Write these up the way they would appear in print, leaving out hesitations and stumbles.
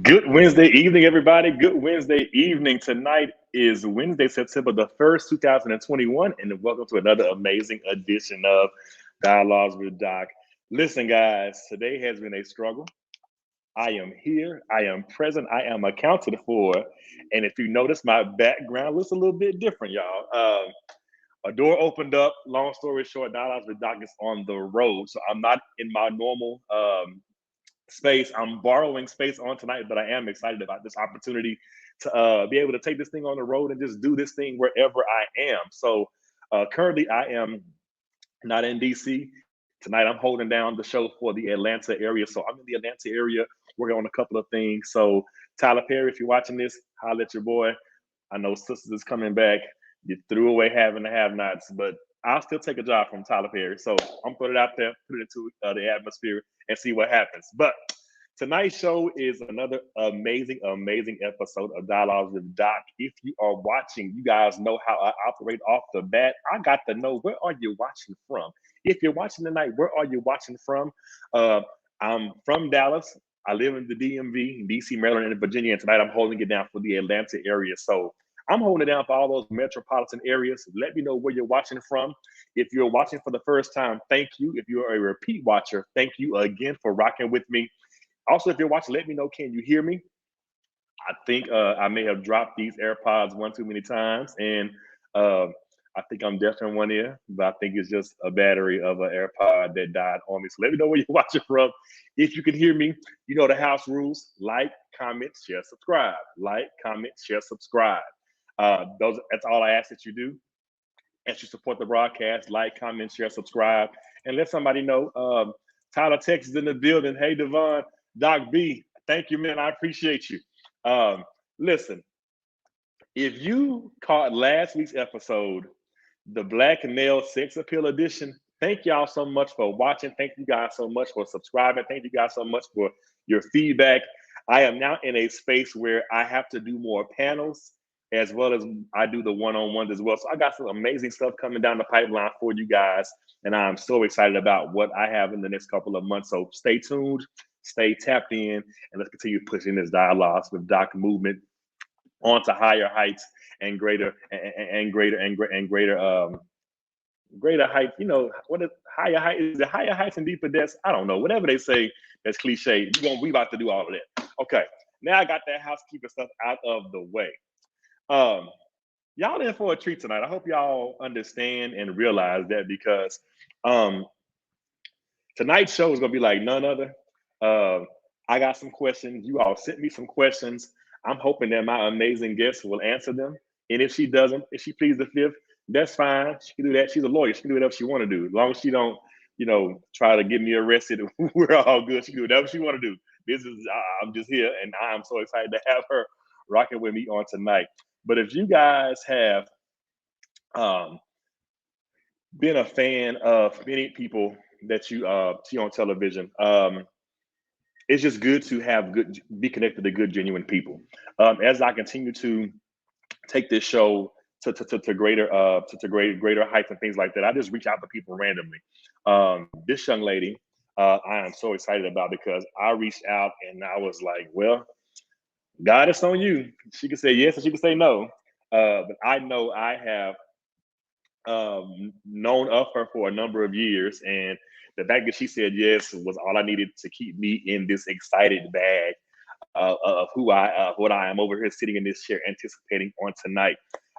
Good Wednesday evening, everybody. Good Wednesday evening. Tonight is Wednesday, September the 1st, 2021, and welcome to another amazing edition of Dialogues with Doc. Listen, guys, today has been a struggle. I am here, I am present, I am accounted for, and if you notice, my background looks a little bit different, y'all. A door opened up, long story short, Dialogues with Doc is on the road, so I'm not in my normal space. I'm borrowing space on tonight, but I am excited about this opportunity to be able to take this thing on the road and just do this thing wherever I am. So currently I am not in DC. Tonight I'm holding down the show for the Atlanta area. So I'm in the Atlanta area working on a couple of things. So Tyler Perry, if you're watching this, holla at your boy. I know Sisters is coming back. You threw away having the have-nots, but I'll still take a job from Tyler Perry. So I'm putting it out there, put it into the atmosphere and see what happens. But tonight's show is another amazing episode of Dialogues with Doc. If you are watching, you guys know how I operate off the bat. I got to know, where are you watching from? If you're watching tonight, where are you watching from? I'm from Dallas. I live in the DMV, DC, Maryland, and Virginia. And tonight I'm holding it down for the Atlanta area. So I'm holding it down for all those metropolitan areas. Let me know where you're watching from. If you're watching for the first time, thank you. If you're a repeat watcher, thank you again for rocking with me. Also, if you're watching, let me know, can you hear me? I think I may have dropped these AirPods one too many times, and I think I'm deaf in one ear, but I think it's just a battery of an AirPod that died on me. So let me know where you're watching from. If you can hear me, you know the house rules: like, comment, share, subscribe. Like, comment, share, subscribe. That's all I ask that you do. As you support the broadcast, like, comment, share, subscribe, and let somebody know. Tyler Texas in the building. Hey, Devon, Doc B, thank you, man. I appreciate you. Listen, if you caught last week's episode, the Black Male Sex Appeal Edition, thank y'all so much for watching. Thank you guys so much for subscribing. Thank you guys so much for your feedback. I am now in a space where I have to do more panels, as well as I do the one-on-ones as well. So I got some amazing stuff coming down the pipeline for you guys. And I'm so excited about what I have in the next couple of months. So stay tuned, stay tapped in, and let's continue pushing this Dialogues with Doc movement onto higher heights and greater heights. You know, what is higher height? Is it higher heights and deeper depths? I don't know. Whatever they say, that's cliche. We about to do all of that. Okay. Now I got that housekeeping stuff out of the way. Y'all in for a treat tonight. I hope y'all understand and realize that, because tonight's show is gonna be like none other. I got some questions. You all sent me some questions. I'm hoping that my amazing guest will answer them. And if she doesn't, if she pleads the fifth, that's fine. She can do that. She's a lawyer. She can do whatever she want to do. As long as she don't, try to get me arrested, we're all good. She can do whatever she want to do. I'm just here, and I'm so excited to have her rocking with me on tonight. But if you guys have been a fan of many people that you see on television, it's just good to be connected to good, genuine people. As I continue to take this show to greater heights and things like that, I just reach out to people randomly. This young lady, I am so excited about, because I reached out and I was like, well, God, it's on you. She can say yes or she can say no. But I know I have known of her for a number of years, and the fact that she said yes was all I needed to keep me in this excited bag of what I am over here sitting in this chair anticipating on tonight.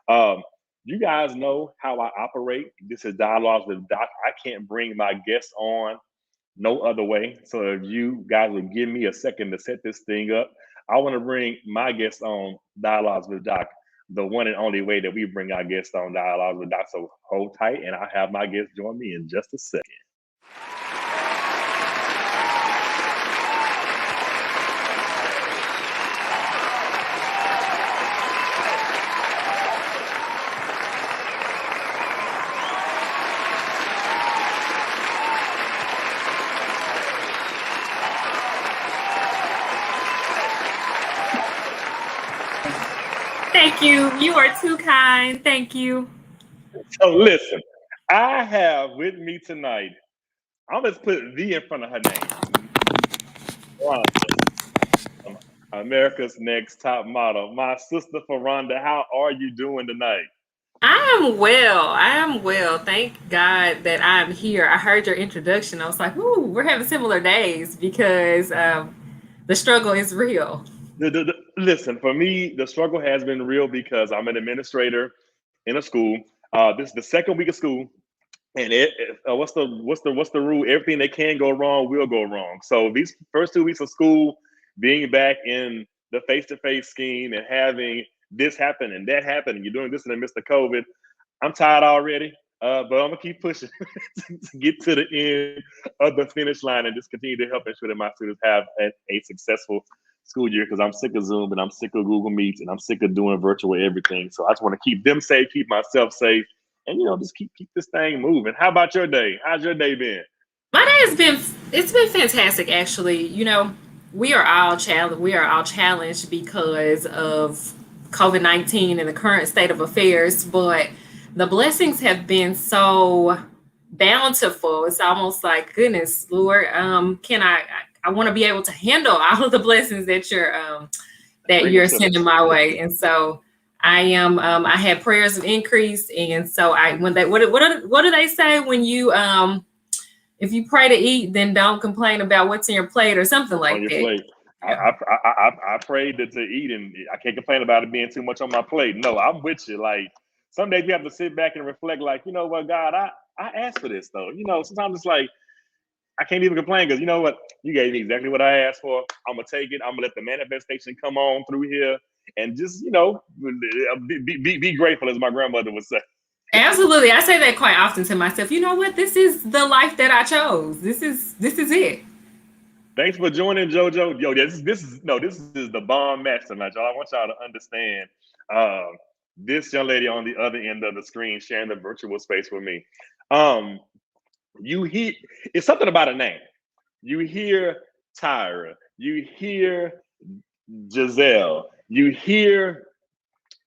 You guys know how I operate. This is Dialogues with Doc. I can't bring my guests on no other way. So if you guys would give me a second to set this thing up, I want to bring my guests on Dialogues with Doc, the one and only way that we bring our guests on Dialogues with Doc. So hold tight, and I'll have my guests join me in just a second. Thank you. You are too kind. Thank you. So listen, I have with me tonight, I'm just put V in front of her name. Furonda, America's Next Top Model. My sister Furonda, how are you doing tonight? I am well. I am well. Thank God that I'm here. I heard your introduction. I was like, ooh, we're having similar days because the struggle is real. Listen, for me, the struggle has been real because I'm an administrator in a school. This is the second week of school, and what's the rule? Everything that can go wrong will go wrong. So these first 2 weeks of school, being back in the face-to-face scheme and having this happen and that happen, and you're doing this in the midst of COVID, I'm tired already. But I'm gonna keep pushing to get to the end of the finish line and just continue to help ensure that my students have a successful school year, because I'm sick of Zoom and I'm sick of Google Meets and I'm sick of doing virtual everything. So I just want to keep them safe, keep myself safe, and just keep this thing moving. How about your day? How's your day been? My day has been it's been fantastic actually. We are all challenged because of COVID-19 and the current state of affairs, but the blessings have been so bountiful. It's almost like, goodness, Lord, can I want to be able to handle all of the blessings that Bring it you're to sending us. my way. And so I am I had prayers of increase. And so I when they what do they say when you if you pray to eat, then don't complain about what's in your plate or something On like your that. plate. I Yeah. I, I prayed to eat, and I can't complain about it being too much on my plate. No, I'm with you. Like, some days you have to sit back and reflect. Like, you know what, God, I asked for this though. Sometimes it's like I can't even complain, because you know what, you gave me exactly what I asked for. I'm gonna take it. I'm gonna let the manifestation come on through here, and just be grateful, as my grandmother would say. Absolutely. I say that quite often to myself. You know what? This is the life that I chose. This is it. Thanks for joining, JoJo. Yo, this is the bomb match tonight, y'all. I want y'all to understand. Um, this young lady on the other end of the screen sharing the virtual space with me. Um, you hear it's something about a name. You hear Tyra, you hear Giselle, you hear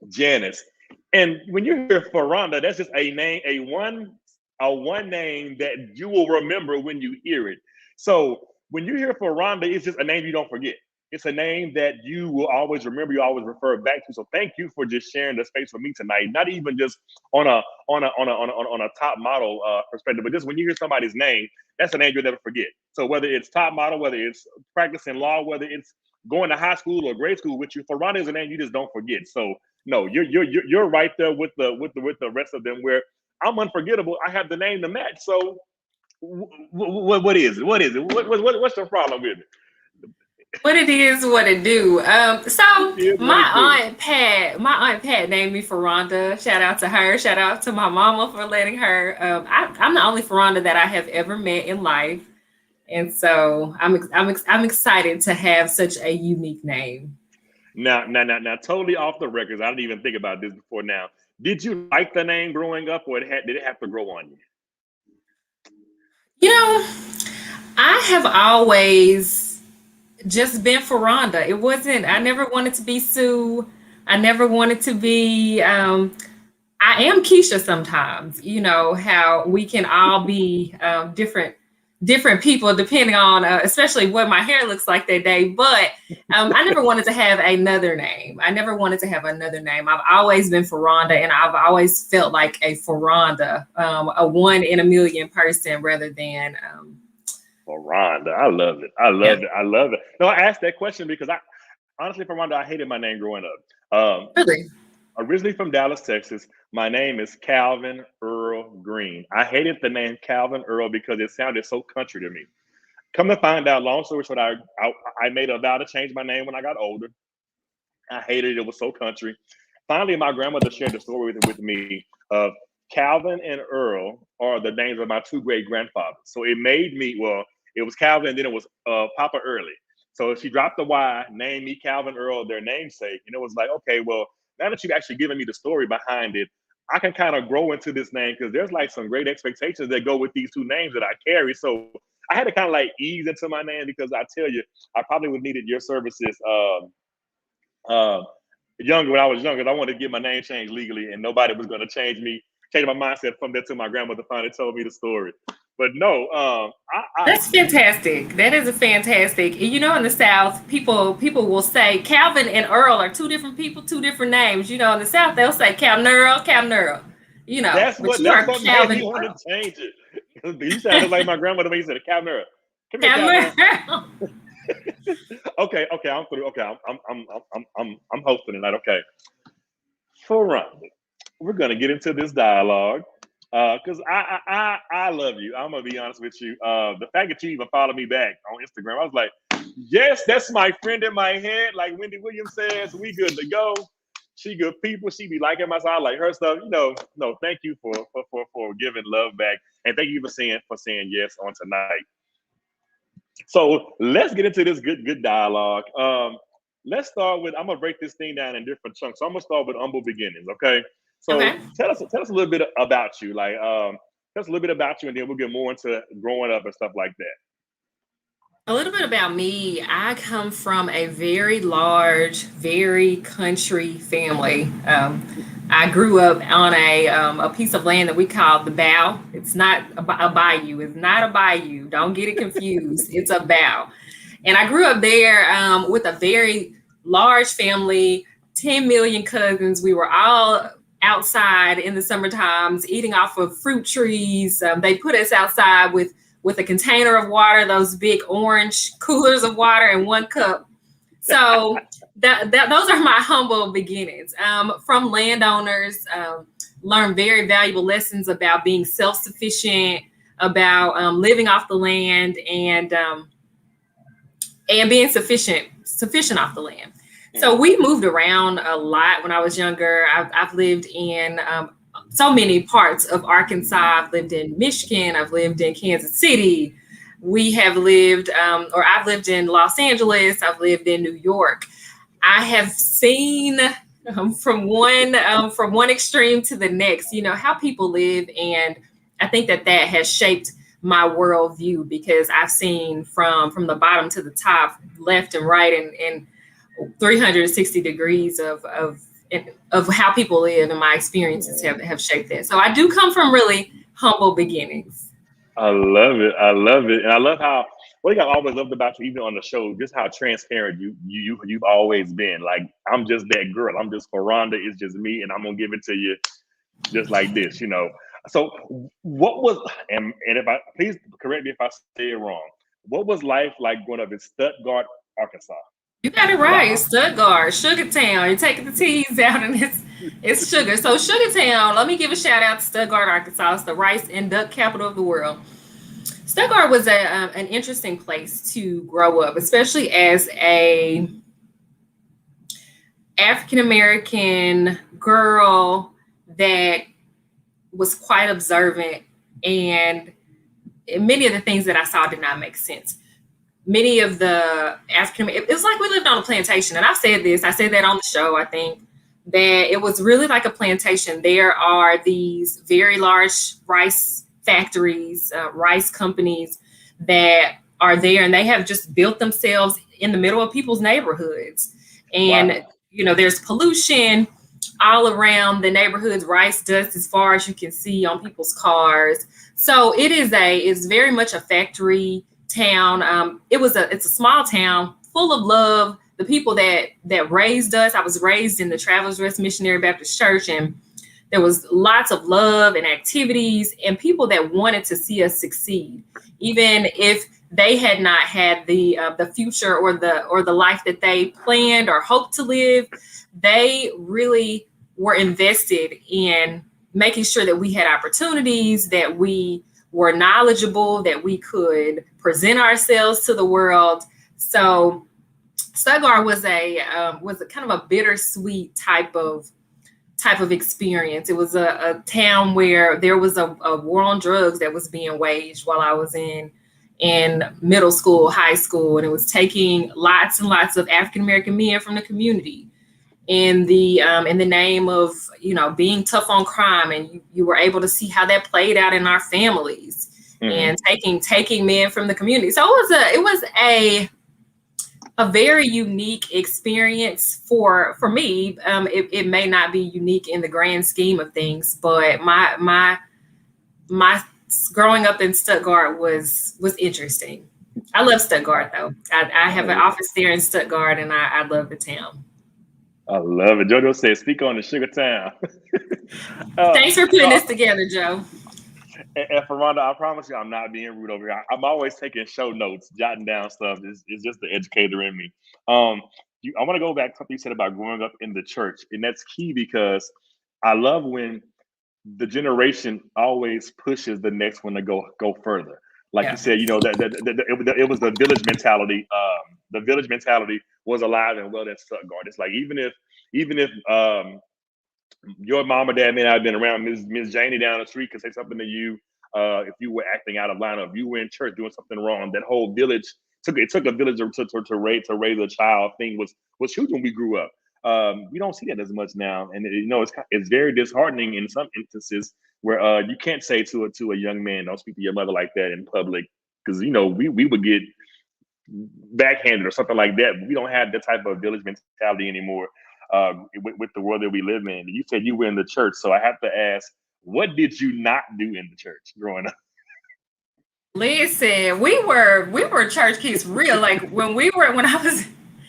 Janice, and when you hear Furonda, that's just a name, a one name that you will remember when you hear it. So when you hear Furonda, it's just a name you don't forget. It's a name that you will always remember, you always refer back to. So thank you for just sharing the space with me tonight. Not even just on a top model perspective, but just when you hear somebody's name, that's a name you'll never forget. So whether it's top model, whether it's practicing law, whether it's going to high school or grade school with you, Furonda is a name you just don't forget. So no, you're right there with the rest of them, where I'm unforgettable. I have the name to match. So what is it? What is it? What's the problem with it? What it is, what it do. So It is what it do. my aunt Pat named me Furonda. Shout out to her. Shout out to my mama for letting her. I'm the only Furonda that I have ever met in life, and so I'm excited to have such a unique name. Now, totally off the records. I didn't even think about this before now. Did you like the name growing up, or did it have to grow on you? You know, I have always just been Furonda. It wasn't. I never wanted to be Sue. I never wanted to be. I am Keisha sometimes. You know how we can all be different people depending on, especially what my hair looks like that day. But I never wanted to have another name. I never wanted to have another name. I've always been Furonda, and I've always felt like a Furonda, a one in a million person rather than. Furonda, I love it. I Yeah, love it. I love it. No, I asked that question because honestly, Furonda, I hated my name growing up. really. Originally from Dallas, Texas. My name is Calvin Earl Green. I hated the name Calvin Earl because it sounded so country to me. Come to find out, long story short, I made a vow to change my name when I got older. I hated it. It was so country. Finally, my grandmother shared the story with me of Calvin and Earl are the names of my two great grandfathers. So it made me, well, it was Calvin and then it was Papa Early. So she dropped the Y, named me Calvin Earl, their namesake. And it was like, okay, well, now that you've actually given me the story behind it, I can kind of grow into this name because there's like some great expectations that go with these two names that I carry. So I had to kind of like ease into my name because I tell you, I probably would needed your services uh, younger when I was younger. I wanted to get my name changed legally, and nobody was going to change my mindset from that till my grandmother finally told me the story. But no, That's fantastic. That is a fantastic. You know, in the South, people will say Calvin and Earl are two different people, two different names. You know, in the South, they'll say Calvin Earl, Calvin Earl. You know, but you are that's what made Calvin me want Earl. to change it. You sounded like my grandmother when you said Calvin Earl. Come here, Calvin Calvin Earl. Earl. Okay, I'm through. Okay, I'm hosting tonight. Okay, Furonda, we're gonna get into this dialogue because I love you. I'm gonna be honest with you. The fact that you even followed me back on Instagram, I was like, yes, that's my friend in my head. Like Wendy Williams says, we good to go. She good people. She be liking my side, like her stuff. You know, no, thank you for giving love back, and thank you for saying yes on tonight. So let's get into this good dialogue. Let's start with, I'm gonna break this thing down in different chunks. So I'm gonna start with humble beginnings. Okay. So Okay. tell us a little bit about you. Like tell us a little bit about you, and then we'll get more into growing up and stuff like that. A little bit about me. I come from a very large, very country family. I grew up on a piece of land that we call the bow. It's not a bayou. It's not a bayou. Don't get it confused. It's a bow. And I grew up there with a very large family, 10 million cousins. We were all outside in the summer times eating off of fruit trees. They put us outside with a container of water, those big orange coolers of water, and 1 cup. So those are my humble beginnings. From landowners, learned very valuable lessons about being self-sufficient, about living off the land, and being sufficient off the land. So we moved around a lot when I was younger. I've lived in so many parts of Arkansas. I've lived in Michigan. I've lived in Kansas City. We have lived, or I've lived in Los Angeles. I've lived in New York. I have seen from one extreme to the next, you know, how people live. And I think that has shaped my worldview because I've seen from the bottom to the top, left and right, and 360 degrees of how people live, and my experiences have shaped that. So I do come from really humble beginnings. I love it. I love it, and I love how what I always loved about you, even on the show, just how transparent you've always been. Like I'm just that girl. I'm just Furonda. It's just me, and I'm gonna give it to you just like this, you know. So what was and if I please correct me if I say it wrong. What was life like growing up in Stuttgart, Arkansas? You got it right. Stuttgart, Sugar Town. You're taking the T's out, and it's sugar. So Sugar Town. Let me give a shout out to Stuttgart, Arkansas. It's the rice and duck capital of the world. Stuttgart was an interesting place to grow up, especially as a African American girl that was quite observant, and many of the things that I saw did not make sense. Many of the African, it was like we lived on a plantation. And I said that on the show, I think, that it was really like a plantation. There are these very large rice factories, rice companies that are there, and they have just built themselves in the middle of people's neighborhoods. And, Wow. you know, there's pollution all around the neighborhoods, rice dust as far as you can see on people's cars. So it's very much a factory town. It's a small town full of love. The people that raised us, I was raised in the Travelers Rest Missionary Baptist Church, and there was lots of love and activities and people that wanted to see us succeed, even if they had not had the future or the life that they planned or hoped to live. They really were invested in making sure that we had opportunities, that we were knowledgeable, that we could present ourselves to the world. So Stuttgart was a kind of a bittersweet type of experience. It was a town where there was a war on drugs that was being waged while I was in middle school, high school, and it was taking lots and lots of African American men from the community in the name of, you know, being tough on crime, and you were able to see how that played out in our families, and taking men from the community. So it was a very unique experience for me. It may not be unique in the grand scheme of things, but my growing up in Stuttgart was interesting. I love Stuttgart though. I have an office there in Stuttgart, and I love the town. I love it. JoJo says, "Speak on the sugar town." Thanks for putting this together, Joe. And Furonda, I promise you, I'm not being rude over here. I'm always taking show notes, jotting down stuff. It's just the educator in me. I want to go back to something you said about growing up in the church, and that's key because I love when the generation always pushes the next one to go further. Like you said, you know, it was the village mentality. The village mentality was alive and well in Stuttgart. It's like even if your mom or dad may not have been around, Miss Janie down the street could say something to you if you were acting out of line, if you were in church doing something wrong. That whole village took a village to raise a child thing was huge when we grew up. We don't see that as much now, and you know it's very disheartening in some instances where you can't say to a young man, "Don't speak to your mother like that in public," because you know we would get backhanded or something like that. But we don't have that type of village mentality anymore with the world that we live in. You said you were in the church, so I have to ask, what did you not do in the church growing up? Listen, we were church kids real. Like when I was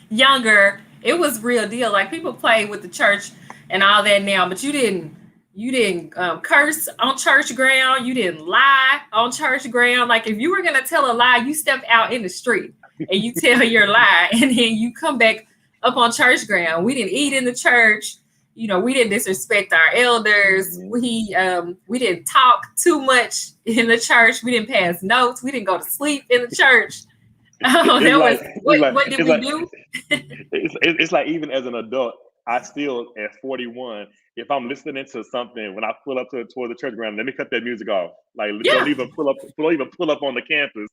younger, it was real deal. Like people play with the church and all that now, but you didn't curse on church ground. You didn't lie on church ground. Like if you were gonna tell a lie, you step out in the street and you tell your lie, and then you come back up on church ground. We didn't eat in the church. You know, we didn't disrespect our elders. We didn't talk too much in the church. We didn't pass notes. We didn't go to sleep in the church. What did we do? It's like even as an adult, I still at 41, if I'm listening to something when I pull up toward the church ground, let me cut that music off. Like don't even pull up on the campus,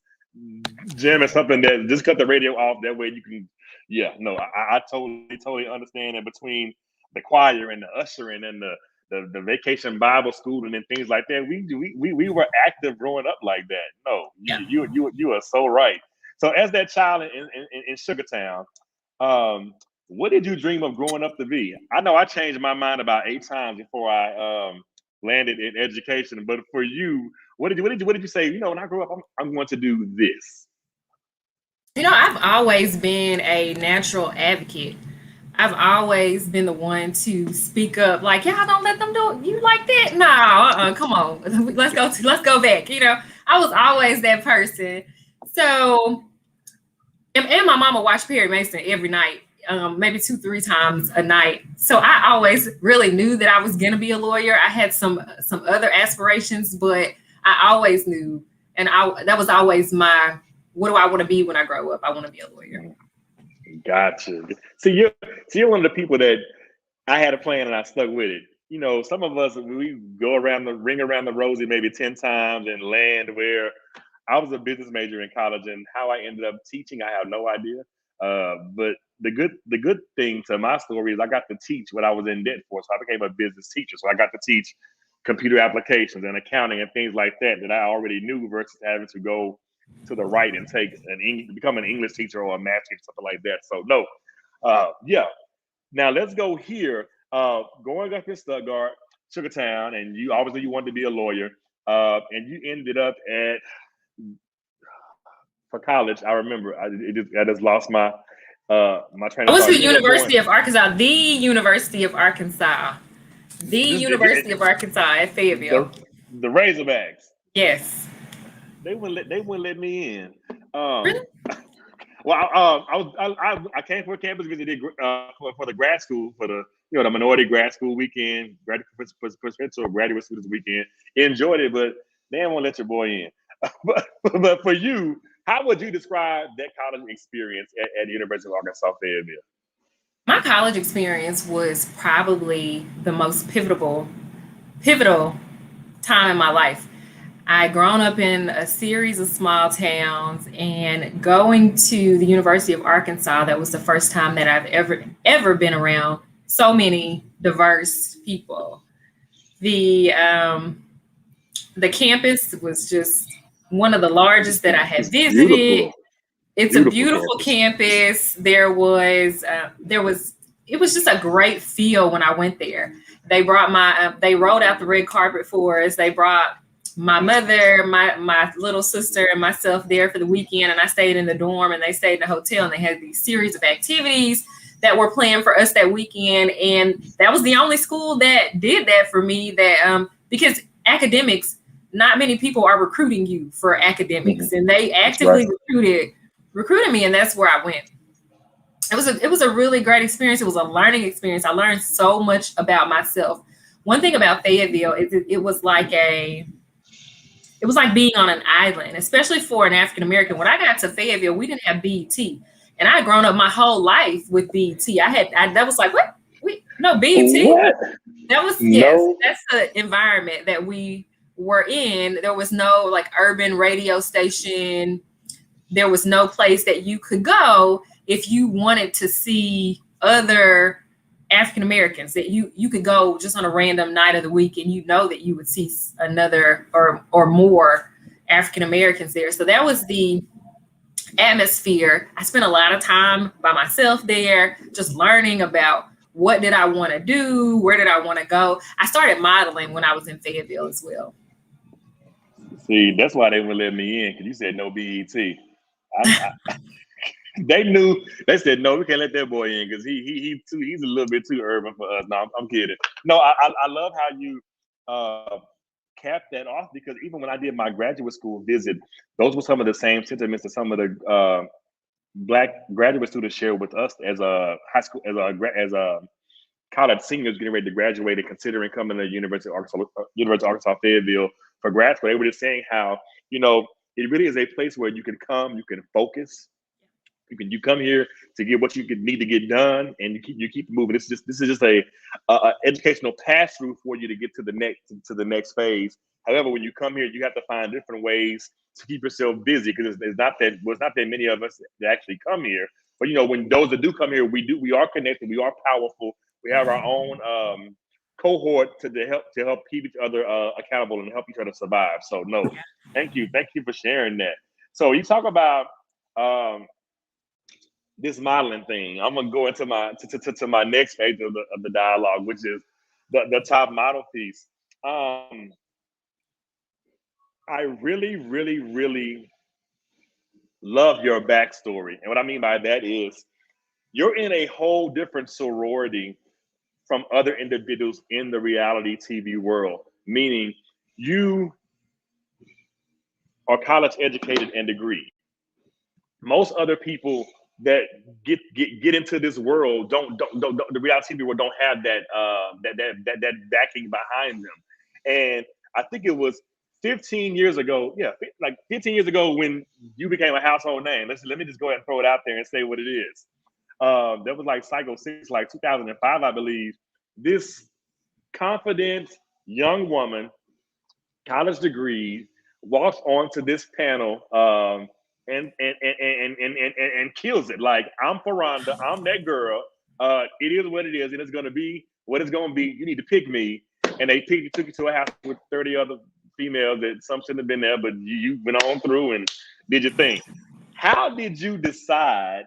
jamming something that just cut the radio off. That way you can. Yeah, no, I totally understand that between the choir and the ushering and the vacation Bible school and things like that, we were active growing up like that. No, you are so right. So as that child in Sugartown, what did you dream of growing up to be? I know I changed my mind about 8 times before I landed in education, but for you, what did you say? You know, when I grow up, I'm going to do this. You know, I've always been a natural advocate. I've always been the one to speak up. Like, y'all don't let them do it. You like that? No, come on. Let's go back. You know, I was always that person. So, and my mama watched Perry Mason every night, maybe 2-3 times a night. So I always really knew that I was gonna be a lawyer. I had some other aspirations, but I always knew, and that was always my. What do I want to be when I grow up? I want to be a lawyer. Gotcha. So you're one of the people that I had a plan and I stuck with it. You know, some of us, we go around the rosy maybe 10 times and land where I was a business major in college, and how I ended up teaching, I have no idea. But the good thing to my story is I got to teach what I was in debt for. So I became a business teacher. So I got to teach computer applications and accounting and things like that I already knew versus having to go to the right and become an English teacher or a math teacher, something like that. So no, yeah. Now let's go here. Going up in Stuttgart, Sugartown, and you obviously wanted to be a lawyer, and you ended up for college. I remember I just lost my my train of thought. I went to the University of Arkansas, the University of Arkansas, at Fayetteville. The Razorbacks. Yes. They wouldn't let me in. Really? Well, I came for campus because they did for the grad school for the the minority grad school weekend, presidential graduate students weekend. Enjoyed it, but they didn't want to let your boy in. but for you, how would you describe that college experience at the University of Arkansas Fayetteville? My college experience was probably the most pivotal time in my life. I grown up in a series of small towns, and going to the University of Arkansas, that was the first time that I've ever been around so many diverse people. The um the campus was just one of the largest that I had It's visited. beautiful, It's a beautiful beautiful campus. campus. It was just a great feel when I went there. They rolled out the red carpet for us. They brought my mother, my little sister, and myself there for the weekend, and I stayed in the dorm, and they stayed in the hotel, and they had these series of activities that were planned for us that weekend, and that was the only school that did that for me. Because academics, not many people are recruiting you for Mhm. academics, and they That's right. actively recruited me, and that's where I went. It was a really great experience. It was a learning experience. I learned so much about myself. One thing about Fayetteville is it was like being on an island, especially for an African American. When I got to Fayetteville, we didn't have BET, and I had grown up my whole life with BET. That was like, what? No BET. What? Yes, No. that's the environment that we were in. There was no like urban radio station. There was no place that you could go if you wanted to see other African Americans, that you could go just on a random night of the week, and you know that you would see another or more African Americans there. So that was the atmosphere. I spent a lot of time by myself there, just learning about what did I want to do, where did I want to go. I started modeling when I was in Fayetteville as well. See, that's why they wouldn't let me in because you said no BET. They knew. They said no, we can't let that boy in because he's a little bit too urban for us. No, I'm kidding. No, I love how you uh, capped that off because even when I did my graduate school visit, those were some of the same sentiments that some of the black graduate students share with us as a high school as a college seniors getting ready to graduate and considering coming to University of Arkansas Fayetteville for grad school. They were just saying how you know it really is a place where you can come, you can focus, you come here to get what you need to get done, and you keep moving. This is just a educational pass through for you to get to the next phase. However, when you come here, you have to find different ways to keep yourself busy because it's not that many of us that actually come here. But when those that do come here, we are connected, we are powerful, we have our own cohort to help keep each other accountable and help each other survive. So no, thank you for sharing that. So you talk about um, this modeling thing. I'm gonna go into to my next page of the dialogue, which is the top model piece. Um, I really, really, really love your backstory, and what I mean by that is you're in a whole different sorority from other individuals in the reality TV world. Meaning, you are college educated and degree. Most other people that get into this world don't the reality TV world don't have that backing behind them. And I think it was 15 years ago, yeah, like 15 years ago when you became a household name. Let me just go ahead and throw it out there and say what it is. That was like Cycle 6, like 2005, I believe. This confident young woman, college degree, walks onto this panel and kills it. Like, I'm Furonda, I'm that girl. It is what it is, and it's gonna be what it's gonna be. You need to pick me. And they took you to a house with 30 other females that some shouldn't have been there, but you went on through and did your thing. How did you decide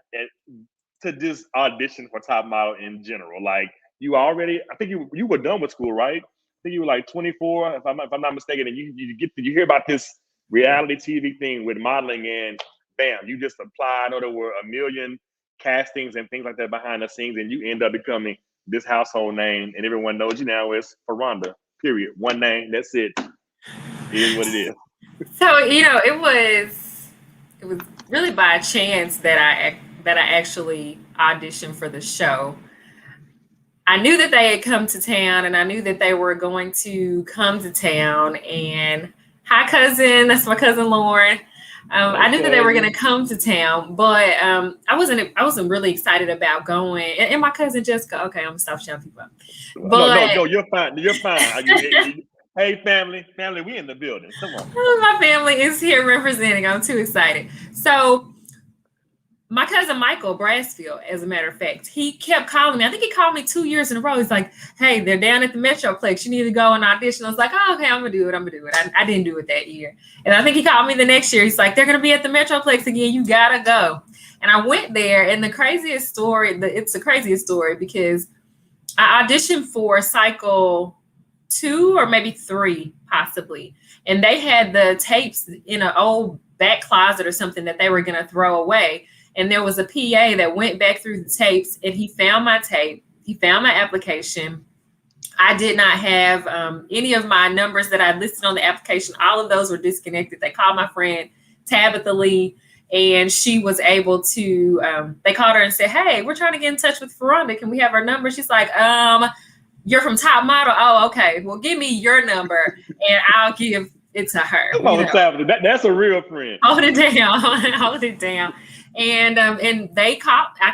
to just audition for top model in general? Like, I think you were done with school, right? I think you were like 24, if I'm not mistaken, and you hear about this reality TV thing with modeling, and bam, you just apply. I know there were a million castings and things like that behind the scenes, and you end up becoming this household name, and everyone knows you now as Furonda. Period. One name. That's it. It is what it is. So, it was really by chance that I actually auditioned for the show. I knew that they had come to town, and I knew that they were going to come to town. And hi, cousin, that's my cousin Lauren. I knew that they were going to come to town, but I wasn't really excited about going. And my cousin Jessica. Okay, I'm gonna stop shouting people out. But No, you're fine. You're fine. Hey, family, we in the building. Come on. my family is here representing. I'm too excited. So my cousin Michael Brasfield, as a matter of fact, he kept calling me. I think he called me 2 years in a row. He's like, "Hey, they're down at the Metroplex. You need to go and audition." I was like, "Oh, okay, I'm gonna do it. I didn't do it that year, and I think he called me the next year. He's like, "They're gonna be at the Metroplex again. You gotta go." And I went there, and the craziest story. It's the craziest story because I auditioned for cycle 2 or maybe 3, possibly, and they had the tapes in an old back closet or something that they were gonna throw away. And there was a PA that went back through the tapes, and he found my tape. He found my application. I did not have any of my numbers that I listed on the application. All of those were disconnected. They called my friend Tabitha Lee, and she was able to, they called her and said, "Hey, we're trying to get in touch with Furonda. Can we have her number?" She's like, "You're from Top Model? Oh, okay. Well, give me your number, and I'll give it to her." Come on, Tabitha. That's a real friend. Hold it down. Hold it down. And I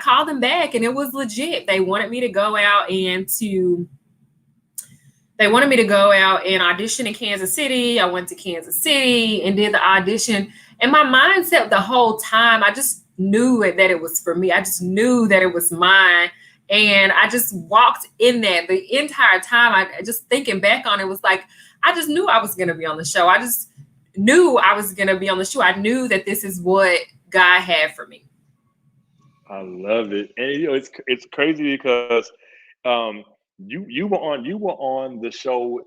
called them back, and it was legit. They wanted me to go out and audition in Kansas City. I went to Kansas City and did the audition. And my mindset the whole time, I just knew that it was for me. I just knew that it was mine. And I just walked in that the entire time. I just thinking back on it was like, I just knew I was going to be on the show. I just knew I was going to be on the show. I knew that this is what God had for me. I love it, and it's crazy because you were on the show.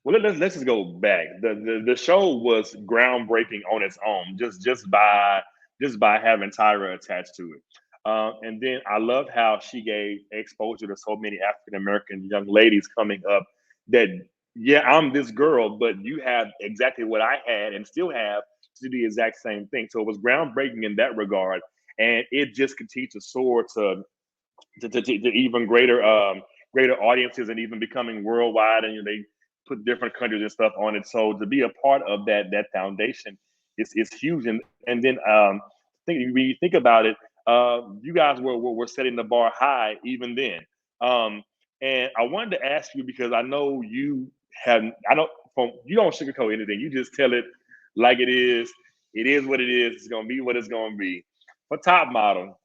Well, let's just go back. The show was groundbreaking on its own, just by having Tyra attached to it. And then I love how she gave exposure to so many African American young ladies coming up that, yeah, I'm this girl, but you have exactly what I had and still have to do the exact same thing. So it was groundbreaking in that regard. And it just continued to soar to even greater audiences and even becoming worldwide. And they put different countries and stuff on it. So to be a part of that foundation is huge. And then when you think about it, you guys were setting the bar high even then. And I wanted to ask you because I know you don't sugarcoat anything. You just tell it like it is. It is what it is. It's gonna be what it's gonna be. For Top Model,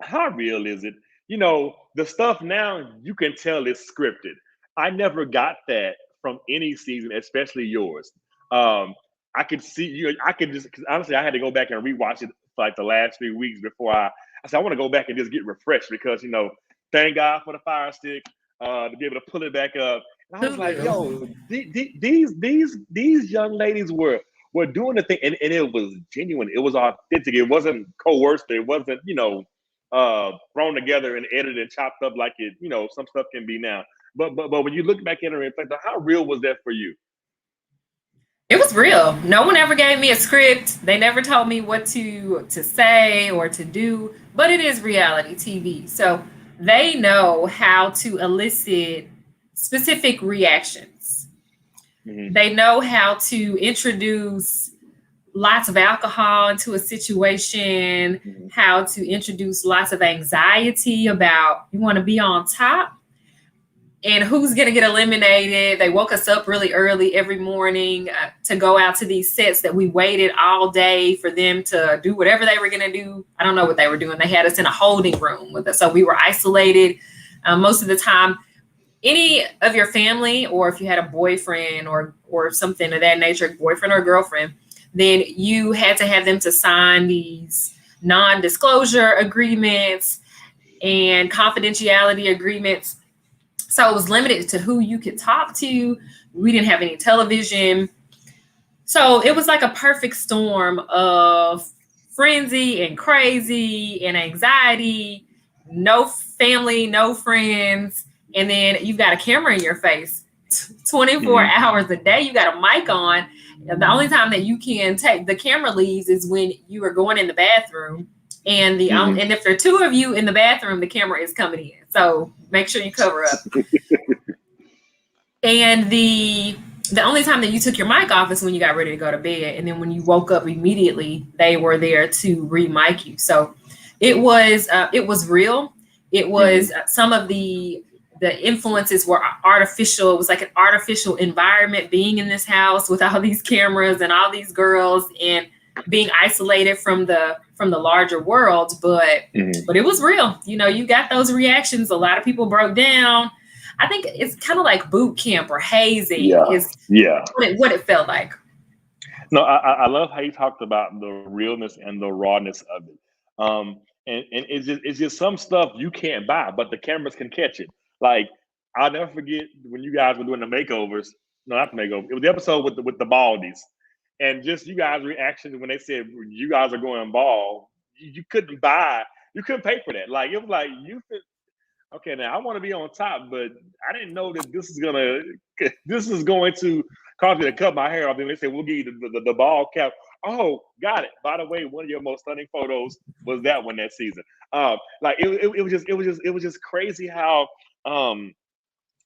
how real is it? The stuff now you can tell is scripted. I never got that from any season, especially yours. I could see you. I could just, cause honestly, I had to go back and rewatch it for like the last 3 weeks before I said I want to go back and just get refreshed because thank God for the Fire Stick to be able to pull it back up. And I was like, yo, these young ladies were doing the thing, and it was genuine. It was authentic. It wasn't coerced. It wasn't thrown together and edited and chopped up like it some stuff can be now. But when you look back in and reflect, how real was that for you? It was real. No one ever gave me a script. They never told me what to say or to do, but it is reality TV. So they know how to elicit specific reactions. Mm-hmm. They know how to introduce lots of alcohol into a situation, mm-hmm. how to introduce lots of anxiety about you want to be on top and who's going to get eliminated. They woke us up really early every morning to go out to these sets that we waited all day for them to do whatever they were going to do. I don't know what they were doing. They had us in a holding room with us. So we were isolated most of the time. Any of your family, or if you had a boyfriend or something of that nature, boyfriend or girlfriend, then you had to have them to sign these non-disclosure agreements and confidentiality agreements. So it was limited to who you could talk to. We didn't have any television. So it was like a perfect storm of frenzy and crazy and anxiety, no family, no friends. And then you've got a camera in your face. 24 hours a day. You got a mic on. The only time that you can take the camera leaves is when you are going in the bathroom. And and if there are two of you in the bathroom, the camera is coming in. So make sure you cover up. And the only time that you took your mic off is when you got ready to go to bed. And then when you woke up immediately, they were there to re-mic you. So it was real. It was some of the influences were artificial. It was like an artificial environment being in this house with all these cameras and all these girls and being isolated from the larger world. But it was real. You know, you got those reactions. A lot of people broke down. I think it's kind of like boot camp or hazing is what it felt like. No, I love how you talked about the realness and the rawness of it. And it's just some stuff you can't buy, but the cameras can catch it. Like, I'll never forget when you guys were doing the makeovers. No, not the makeover. It was the episode with the baldies. And just you guys' reaction when they said you guys are going bald, you couldn't pay for that. Like, it was like, okay, now I want to be on top, but I didn't know that this is going to cause me to cut my hair off. Then they said, we'll give you the bald cap. Oh, got it. By the way, one of your most stunning photos was that one that season. Like it was just crazy how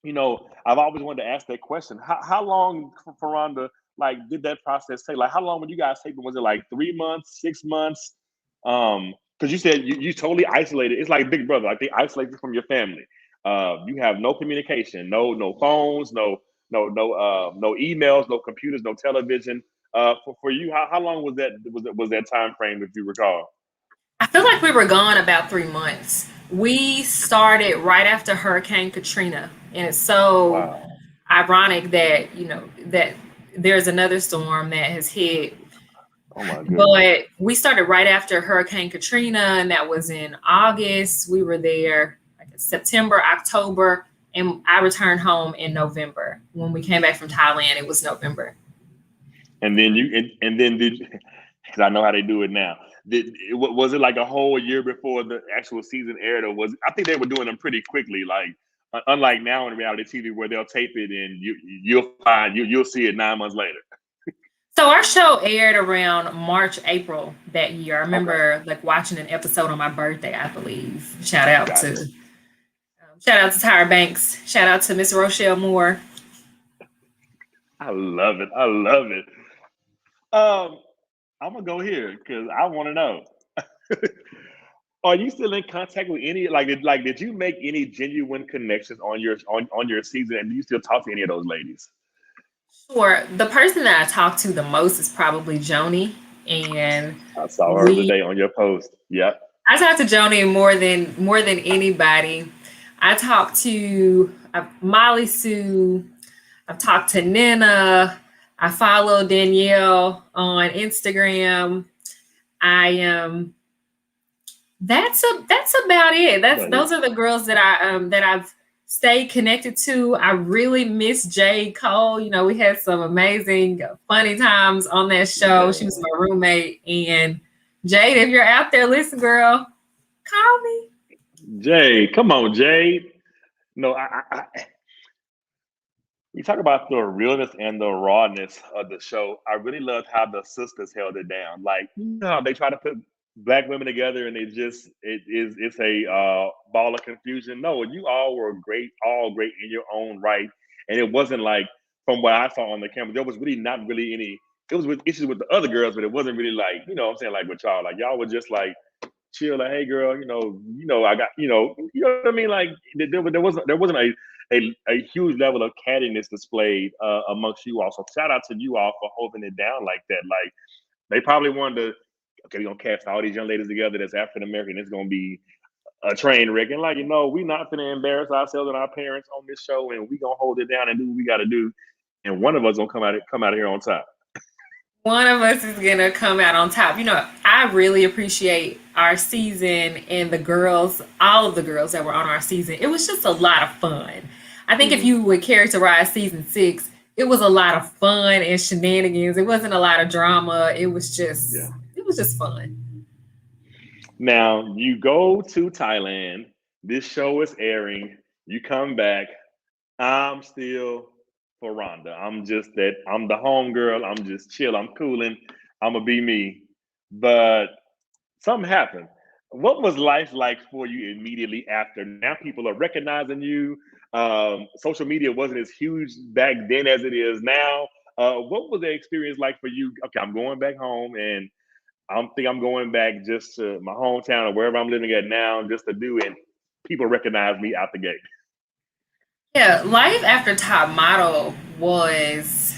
you know, I've always wanted to ask that question. How long, Furonda, like, did that process take? Like, how long were you guys taking? Was it like 3 months, 6 months? Because you said you totally isolated. It's like Big Brother, like they isolate you from your family. You have no communication, no phones, no emails, no computers, no television. For you, how long was that time frame, if you recall? I feel like we were gone about 3 months. We started right after Hurricane Katrina, and it's so ironic that that there's another storm that has hit. Oh my goodness. But we started right after Hurricane Katrina, and that was in August. We were there like September, October, and I returned home in November. When we came back from Thailand, it was November. And then because I know how they do it now. Was it like a whole year before the actual season aired, or I think they were doing them pretty quickly, like unlike now in reality TV where they'll tape it and you'll see it 9 months later. So our show aired around March, April that year. I remember like watching an episode on my birthday, I believe. Shout out to Tyra Banks. Shout out to Miss Rochelle Moore. I love it. I'm gonna go here because I want to know. Are you still in contact with any did you make any genuine connections on your season, and do you still talk to any of those ladies? Sure. The person that I talk to the most is probably Joni, and I saw her today on your post. Yep. I talk to Joni more than anybody. I talk to Molly Sue. I've talked to Nina. I follow Danielle on Instagram. That's about it. Those are the girls that I've stayed connected to. I really miss Jade Cole. You know, we had some amazing, funny times on that show. She was my roommate. And Jade, if you're out there, listen, girl, call me. Jade, come on, Jade. No, you talk about the realness and the rawness of the show. I really loved how the sisters held it down. Like, you know, they try to put Black women together and it's a ball of confusion. No, you all were all great in your own right. And it wasn't like, from what I saw on the camera, there was really not really any, it was with issues with the other girls, but it wasn't really like, you know what I'm saying, like with y'all. Like, y'all were just like chill, like, hey girl, I got, you know what I mean? Like there wasn't a huge level of cattiness displayed amongst you all. So shout out to you all for holding it down like that. Like, they probably wanted to, okay, we're gonna cast all these young ladies together that's African American. It's gonna be a train wreck. And like, we're not gonna embarrass ourselves and our parents on this show, and we gonna hold it down and do what we gotta do. And one of us gonna come out of here on top. One of us is gonna come out on top. I really appreciate our season and the girls, all of the girls that were on our season. It was just a lot of fun. I think if you would characterize season 6, it was a lot of fun and shenanigans. It wasn't a lot of drama. It was just fun. Now you go to Thailand. This show is airing. You come back. I'm still Furonda. I'm the home girl. I'm just chill. I'm cooling. I'm gonna be me. But something happened. What was life like for you immediately after? Now people are recognizing you. Social media wasn't as huge back then as it is now. What was the experience like for you? Okay, I'm going back home, and I'm going back just to my hometown or wherever I'm living at now, just to do it. People recognize me out the gate. Yeah, life after top model was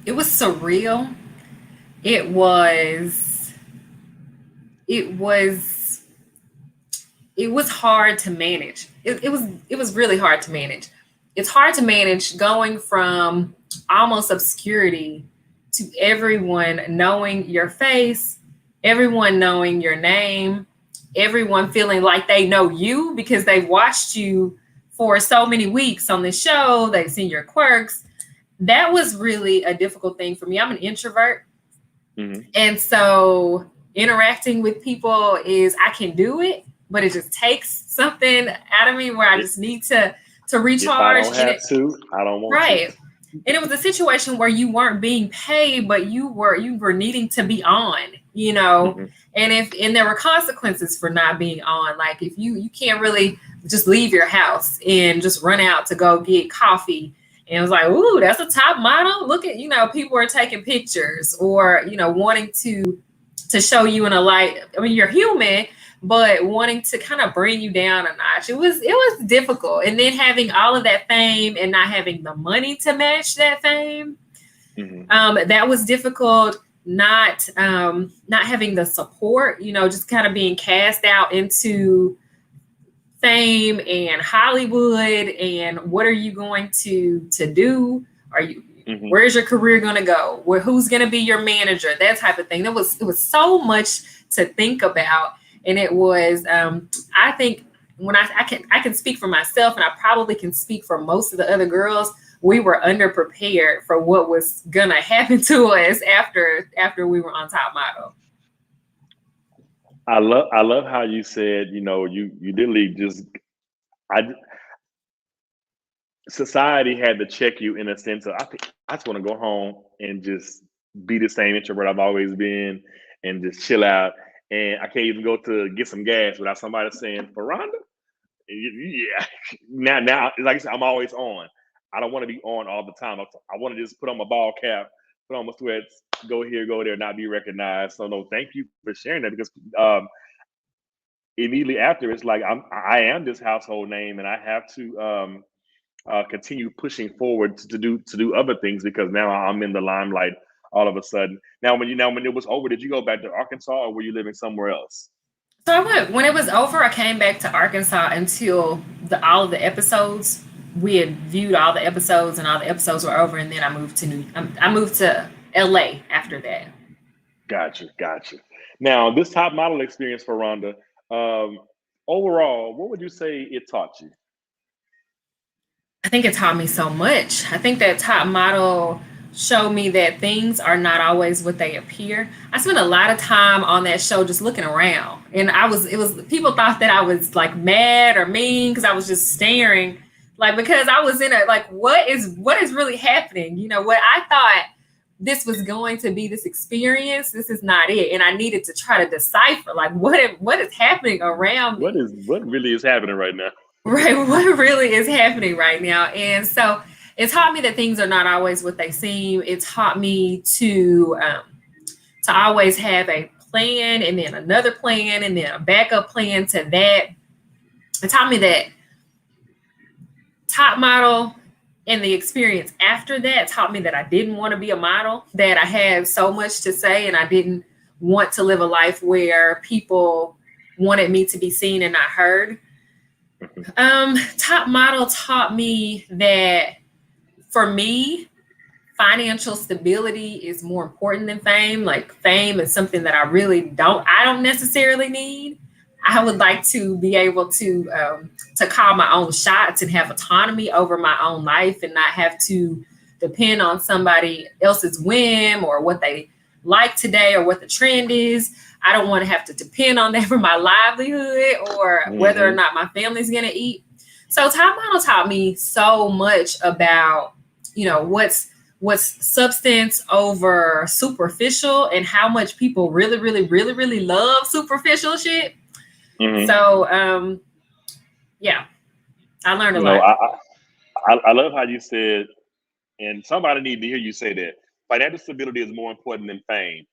it was surreal. It was it was it was hard to manage. It was really hard to manage. It's hard to manage going from almost obscurity to everyone knowing your face, everyone knowing your name, everyone feeling like they know you because they've watched you for so many weeks on the show, they've seen your quirks. That was really a difficult thing for me. I'm an introvert. Mm-hmm. And so interacting with people is I can do it, but it just takes something out of me where I just need to recharge. If I don't have to, I don't want Right. to. And it was a situation where you weren't being paid, but you were needing to be on, Mm-hmm. and there were consequences for not being on. Like if you can't really just leave your house and just run out to go get coffee. And it was like, ooh, that's a top model. Look at, people are taking pictures or, wanting to show you in a light. I mean, you're human, but wanting to kind of bring you down a notch. It was difficult. And then having all of that fame and not having the money to match that fame, that was difficult. Not having the support, just kind of being cast out into fame and Hollywood, and what are you going to do? Where's your career going to go? Who's going to be your manager? That type of thing. It was so much to think about. And it was, I think when I can speak for myself, and I probably can speak for most of the other girls, we were underprepared for what was going to happen to us after we were on Top Model. I love how you said, you literally just, society had to check you in a sense of, I just want to go home and just be the same introvert I've always been and just chill out. And I can't even go to get some gas without somebody saying, Furonda? Yeah. Now, like I said, I'm always on. I don't want to be on all the time. I want to just put on my ball cap, put on my sweats, go here, go there, not be recognized. So no, thank you for sharing that, because immediately after, it's like I am this household name, and I have to continue pushing forward to do other things, because now I'm in the limelight all of a sudden. Now when it was over, did you go back to Arkansas, or were you living somewhere else? So when it was over, I came back to Arkansas until all of the episodes. We had viewed all the episodes, and all the episodes were over, and then I moved to LA after that. Gotcha. Now, this top model experience for Rhonda, overall, what would you say it taught you? I think it taught me so much. I think that top model showed me that things are not always what they appear. I spent a lot of time on that show just looking around, and people thought that I was like mad or mean because I was just staring, like, because I was in what is really happening? What I thought this was going to be, this experience, this is not it. And I needed to try to decipher, like, what is happening around me? What really is happening right now? Right, what really is happening right now? And so it taught me that things are not always what they seem. It taught me to always have a plan, and then another plan, and then a backup plan to that. It taught me that top model and the experience after that taught me that I didn't want to be a model, that I had so much to say, and I didn't want to live a life where people wanted me to be seen and not heard. Top model taught me that for me, financial stability is more important than fame. Like, fame is something that I don't necessarily need. I would like to be able to call my own shots and have autonomy over my own life, and not have to depend on somebody else's whim or what they like today or what the trend is. I don't want to have to depend on that for my livelihood or whether or not my family's going to eat. So top model taught me so much about what's substance over superficial, and how much people really, really, really, really love superficial shit. Mm-hmm. So, yeah, I learned a You know, lot. I love how you said, and somebody need to hear you say that financial stability is more important than fame.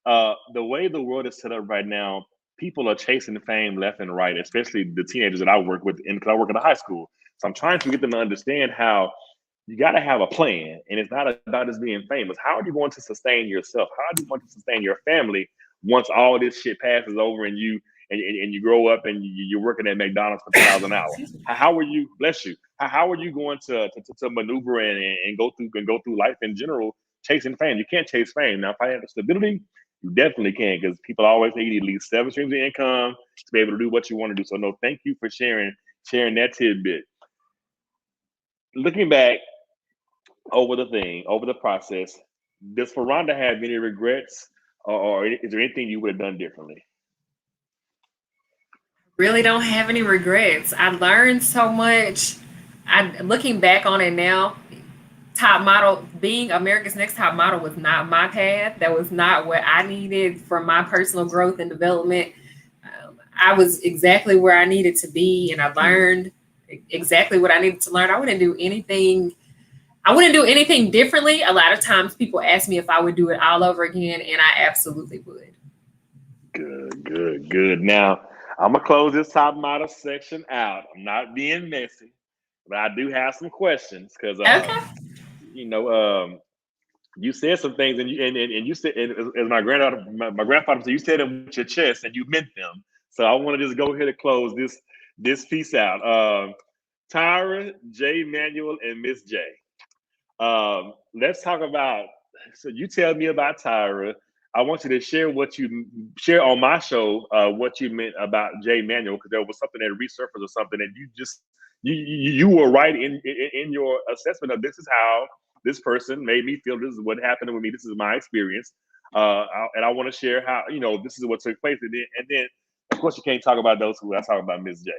The way the world is set up right now, people are chasing fame left and right, especially the teenagers that I work with, because I work in a high school. So I'm trying to get them to understand how you got to have a plan, and it's not about just being famous. How are you going to sustain yourself? How are you going to sustain your family once all this shit passes over and you grow up and you're working at McDonald's for $2 an hour? How are you? Bless you. How are you going to maneuver and go through life in general chasing fame? You can't chase fame. Now, financial stability, you definitely can, because people always say you need at least 7 streams of income to be able to do what you want to do. So, no, thank you for sharing that tidbit. Looking back over the process, does Furonda have any regrets, or is there anything you would have done differently? Really don't have any regrets. I learned so much. I looking back on it now, top model, being America's Next Top Model was not my path. That was not what I needed for my personal growth and development. I was exactly where I needed to be, and I learned exactly what I needed to learn. I wouldn't do anything differently. A lot of times people ask me if I would do it all over again, and I absolutely would. Good. Now, I'm gonna close this top model section out. I'm not being messy, but I do have some questions because Okay. you know, you said some things, and you said, and as my grandfather said, you said them with your chest and you meant them. So I want to just go ahead and close this piece out. Tyra, J. Manuel, and Miss J. Let's talk about. So you tell me about Tyra. I want you to share on my show what you meant about J. Manuel, because there was something that resurfaced or something, and you were right in your assessment of this is how this person made me feel. This is what happened with me. This is my experience, and I want to share how this is what took place. And then of course you can't talk about those who I talk about Miss J.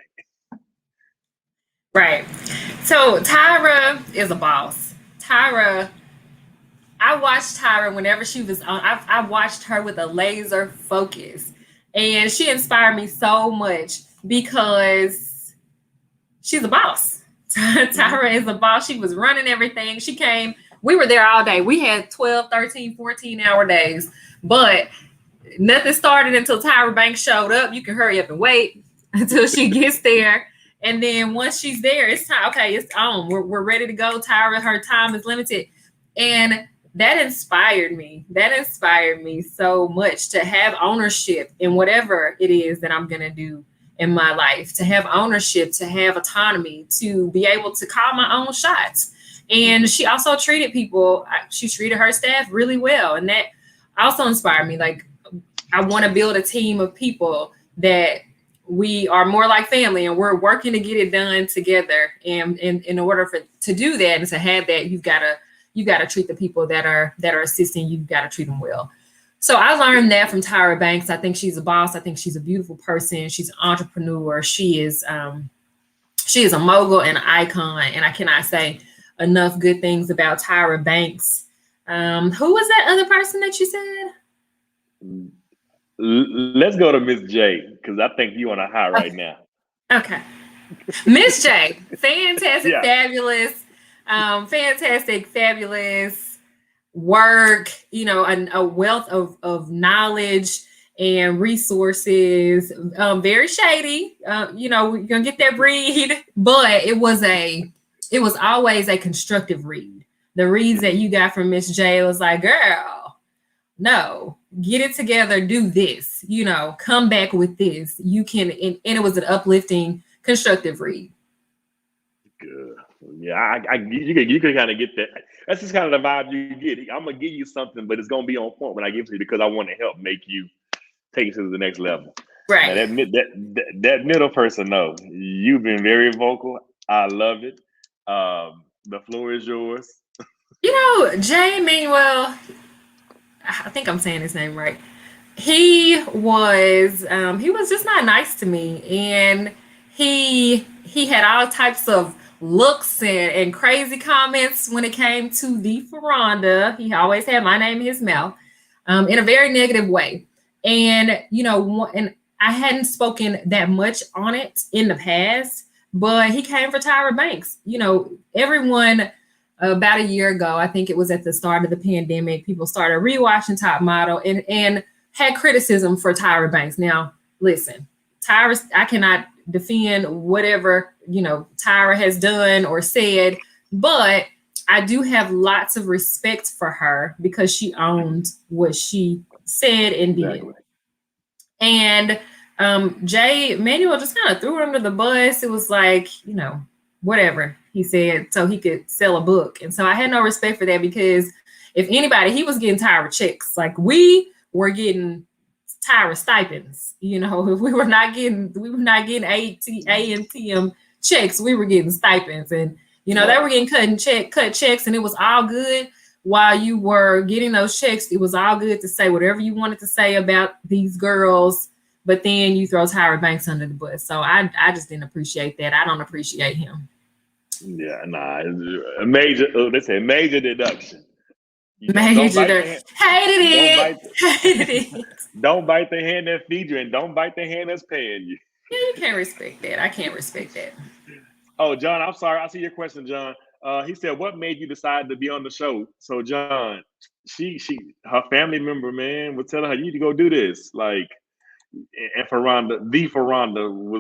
Right. So Tyra is a boss. I watched Tyra whenever she was on. I watched her with a laser focus, and she inspired me so much because she's a boss. Tyra is a boss. She was running everything. We were there all day. We had 12, 13, 14-hour days, but nothing started until Tyra Banks showed up. You can hurry up and wait until she gets there. And then once she's there, it's time. Okay, it's on. We're ready to go. Tyra, her time is limited. And that inspired me. That inspired me so much to have ownership in whatever it is that I'm going to do in my life, to have ownership, to have autonomy, to be able to call my own shots. And she also treated she treated her staff really well. And that also inspired me. Like, I want to build a team of people that we are more like family, and we're working to get it done together. And in order to do that and to have that, you got to treat the people that are assisting you. You've got to treat them well. So I learned that from Tyra Banks. I think she's a boss. I think she's a beautiful person. She's an entrepreneur. She is a mogul and an icon. And I cannot say enough good things about Tyra Banks. Who was that other person that you said? Let's go to Miss J, because I think you're on a high right now. Okay. Miss J, fantastic, Yeah. fabulous, fabulous work, a wealth of knowledge and resources, very shady, you're going to get that read, but it was always a constructive read. The reads that you got from Miss J was like, girl, no, get it together, do this, come back with this. You can, and it was an uplifting, constructive read. Good. Yeah, you can kind of get that. That's just kind of the vibe you get. I'm gonna give you something, but it's gonna be on point when I give it to you, because I want to help make you take it to the next level. Right. Now, that middle person, though, you've been very vocal. I love it. The floor is yours. Jay Manuel, I think I'm saying his name right. He was just not nice to me, and he had all types of looks and crazy comments when it came to the Furonda. He always had my name in his mouth, in a very negative way. And, and I hadn't spoken that much on it in the past, but he came for Tyra Banks. Everyone about a year ago, I think it was at the start of the pandemic, people started rewatching Top Model and had criticism for Tyra Banks. Now, listen, I cannot defend whatever, Tyra has done or said, but I do have lots of respect for her because she owned what she said and did. Exactly. And Jay Manuel just kind of threw her under the bus. It was like, whatever he said, so he could sell a book. And so I had no respect for that, because if anybody, he was getting Tyra checks. Like, we were getting Tyra stipends. If we were not getting A&TM checks, we were getting stipends. And they were getting cut checks, and it was all good. While you were getting those checks, it was all good to say whatever you wanted to say about these girls, but then you throw Tyra Banks under the bus. So I just didn't appreciate that. I don't appreciate him. Yeah, nah, a major. They say major deduction. Major deduction. Hated it. Don't bite the hand that feeds you, and don't bite the hand that's paying you. Yeah, you can't respect that. I can't respect that. Oh, John, I'm sorry. I see your question, John. He said, "What made you decide to be on the show?" So, John, her family member, man, was telling her, "You need to go do this." Like, and Furonda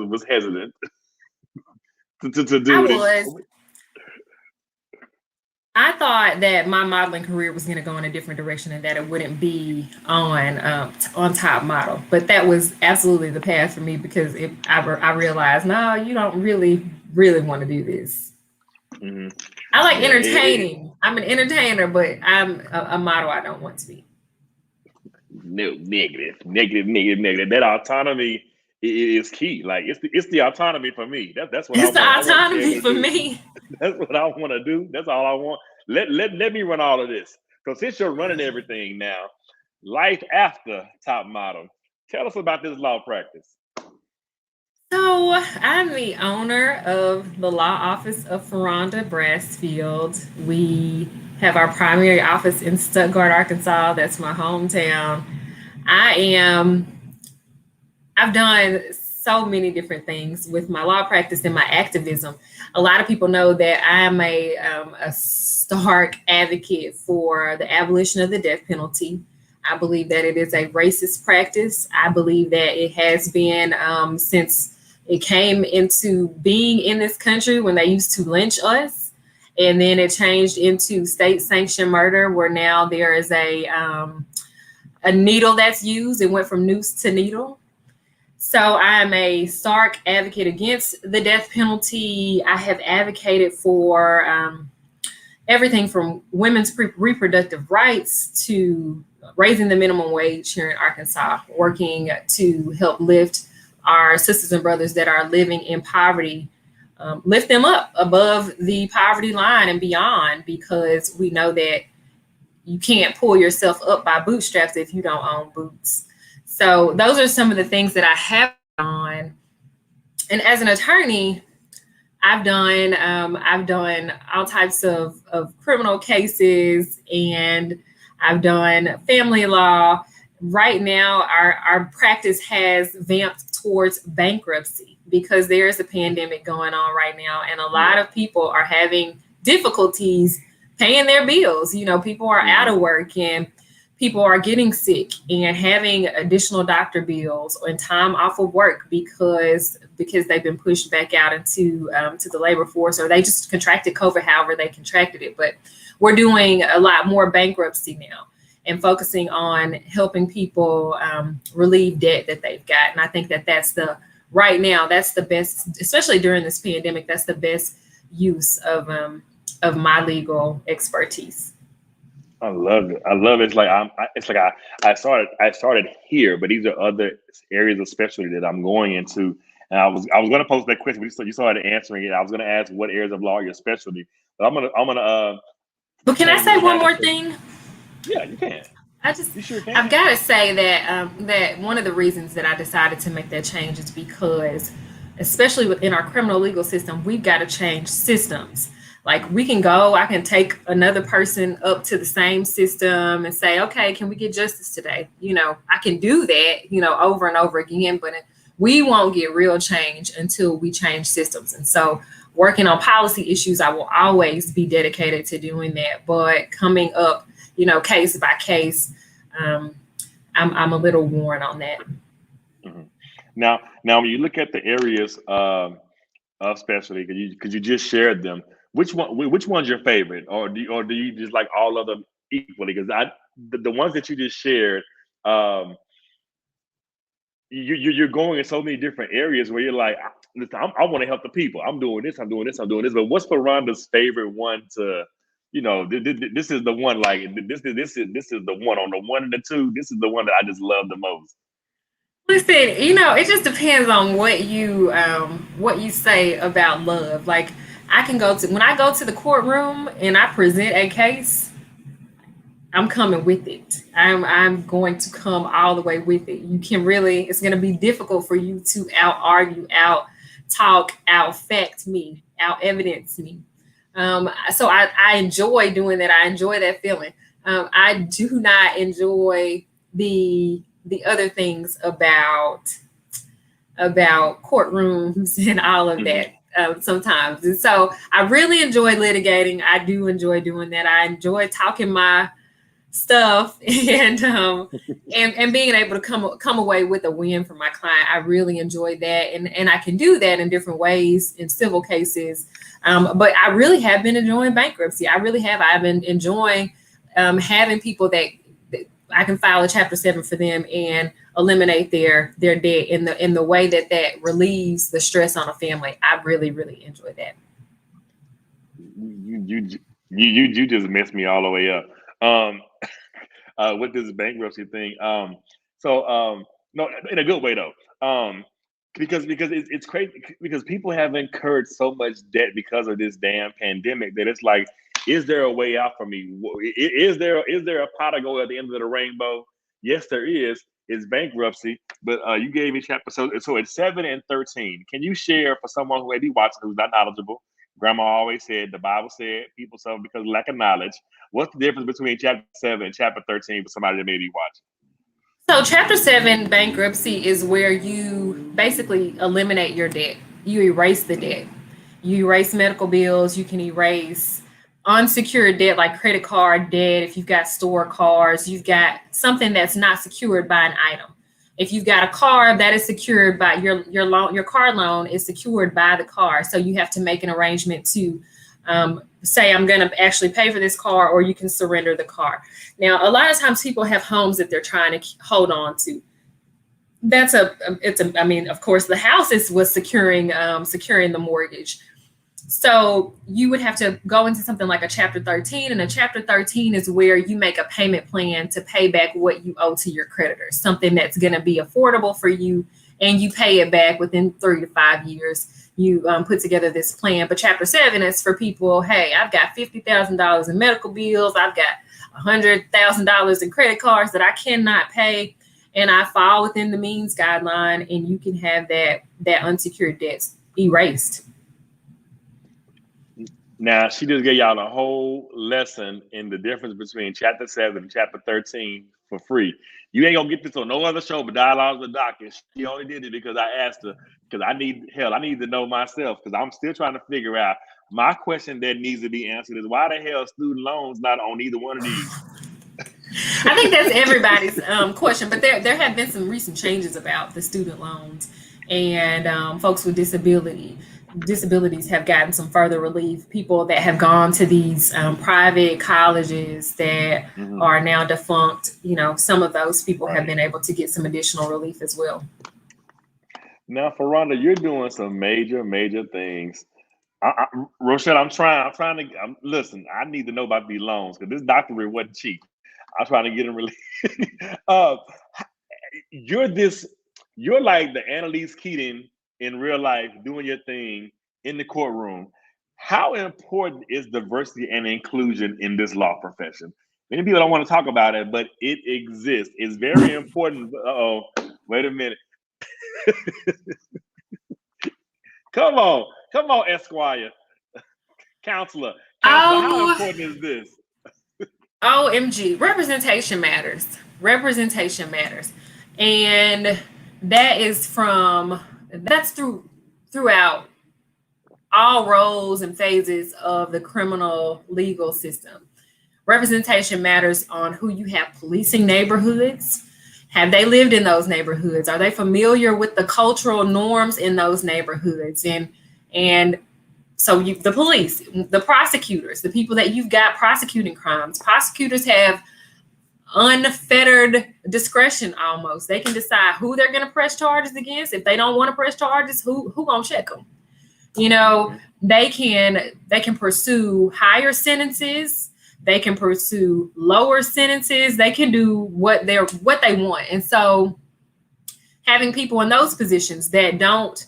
was hesitant to do this. I thought that my modeling career was going to go in a different direction, and that it wouldn't be on Top Model. But that was absolutely the path for me, because I realized, no, you don't really want to do this. Mm-hmm. I like entertaining. I'm an entertainer, but I'm a model. I don't want to be. No, negative. That autonomy is key. Like, it's the autonomy for me. That's what it's the autonomy for me. That's what I want to do. That's all I want. Let me run all of this. Because since you're running everything now, life after Top Model, tell us about this law practice. So I'm the owner of the law office of Furonda Brassfield. We have our primary office in Stuttgart, Arkansas. That's my hometown. I've done so many different things with my law practice and my activism. A lot of people know that I am a stark advocate for the abolition of the death penalty. I believe that it is a racist practice. I believe that it has been since it came into being in this country, when they used to lynch us, and then it changed into state-sanctioned murder, where now there is a needle that's used. It went from noose to needle. So I am a stark advocate against the death penalty. I have advocated for everything from women's reproductive rights to raising the minimum wage here in Arkansas, working to help lift our sisters and brothers that are living in poverty, lift them up above the poverty line and beyond, because we know that you can't pull yourself up by bootstraps if you don't own boots. So those are some of the things that I have on. And as an attorney, I've done all types of criminal cases, and I've done family law. Right now, our practice has vamped towards bankruptcy, because there is a pandemic going on right now, and a lot of people are having difficulties paying their bills. People are out of work, and people are getting sick and having additional doctor bills and time off of work because they've been pushed back out into to the labor force, or they just contracted COVID, however they contracted it. But we're doing a lot more bankruptcy now and focusing on helping people relieve debt that they've got. And I think that right now, that's the best, especially during this pandemic, that's the best use of my legal expertise. I love it. It's like I started here, but these are other areas of specialty that I'm going into. And I was going to post that question, but you started answering it. I was going to ask what areas of law are your specialty, but I'm gonna. But can I say one more thing? Yeah, you can. You sure can. I've got to say that that one of the reasons that I decided to make that change is because especially within our criminal legal system, we've got to change systems. Like we can go, I can take another person up to the same system and say, okay, can we get justice today? I can do that, over and over again, but we won't get real change until we change systems. And so working on policy issues, I will always be dedicated to doing that. But coming up, case by case, I'm a little worn on that. Mm-hmm. Now, when you look at the areas of specialty, because you just shared them, which one's your favorite, or do you just like all of them equally? Because the ones that you just shared, um, you're going in so many different areas where you're like, listen, I want to help the people. I'm doing this. I'm doing this. I'm doing this. But what's Furonda's favorite one to? This is the one. Like this is the one on the one and the two. This is the one that I just love the most. Listen, it just depends on what you say about love. Like I can go to when I go to the courtroom and I present a case, I'm coming with it. I'm going to come all the way with it. It's going to be difficult for you to out argue, out talk, out fact me, out evidence me. So I enjoy doing that. I enjoy that feeling. I do not enjoy the other things about courtrooms and all of Mm-hmm. that sometimes. And so I really enjoy litigating. I do enjoy doing that. I enjoy talking my stuff and being able to come away with a win for my client. I really enjoy that, and I can do that in different ways in civil cases. But I really have been enjoying bankruptcy. I really have. I've been enjoying having people that I can file a Chapter 7 for them and eliminate their debt in the way that relieves the stress on a family. I really really enjoy that. You just messed me all the way up. Um, with this bankruptcy thing. No, in a good way though. Because it's crazy because people have incurred so much debt because of this damn pandemic that it's like, is there a way out for me? Is there a pot of gold at the end of the rainbow? Yes, there is. It's bankruptcy, but you gave me chapter so it's 7 and 13. Can you share for someone who may be watching who's not knowledgeable? Grandma always said the Bible said people suffer because of lack of knowledge. What's the difference between chapter 7 and chapter 13 for somebody that may be watching? So, Chapter 7 bankruptcy is where you basically eliminate your debt. You erase the debt. You erase medical bills. You can erase unsecured debt like credit card debt. If you've got store cards, you've got something that's not secured by an item. If you've got a car that is secured by your loan, your car loan is secured by the car. So you have to make an arrangement to say, I'm going to actually pay for this car, or you can surrender the car. Now, a lot of times people have homes that they're trying to hold on to. I mean, of course, the house was securing the mortgage. So you would have to go into something like a Chapter 13, and a Chapter 13 is where you make a payment plan to pay back what you owe to your creditors, something that's going to be affordable for you, and you pay it back within 3 to 5 years. You put together this plan. But Chapter 7 is for people, hey, I've got $50,000 in medical bills, I've got $100,000 in credit cards that I cannot pay, and I fall within the means guideline, and you can have that unsecured debt erased. Now she just gave y'all a whole lesson in the difference between chapter 7 and chapter 13 for free. You ain't gonna get this on no other show but Dialogues with Doc. And she only did it because I asked her, because I need to know myself, because I'm still trying to figure out. My question that needs to be answered is, why the hell student loans not on either one of these? I think that's everybody's question, but there have been some recent changes about the student loans, and folks with disabilities have gotten some further relief. People that have gone to these private colleges that Mhm. are now defunct, some of those people have Right. been able to get some additional relief as well. Now, Furonda, you're doing some major things. Rochelle, listen. I need to know about these loans because this doctorate wasn't cheap. I'm trying to get them really. uh, you're this. You're like the Annalise Keating in real life, doing your thing in the courtroom. How important is diversity and inclusion in this law profession? Many people don't want to talk about it, but it exists. It's very important. Oh, wait a minute. Come on, Esquire, counselor, how Oh, important is this? OMG, representation matters. Representation matters. And that's throughout all roles and phases of the criminal legal system. Representation matters on who you have policing neighborhoods. Have they lived in those neighborhoods? Are they familiar with the cultural norms in those neighborhoods? And so the police, the prosecutors, the people that you've got prosecuting crimes, prosecutors have unfettered discretion almost. They can decide who they're going to press charges against. If they don't want to press charges, who going to check them? You know, they can pursue higher sentences. They can pursue lower sentences. They can do what they want. And so having people in those positions that don't,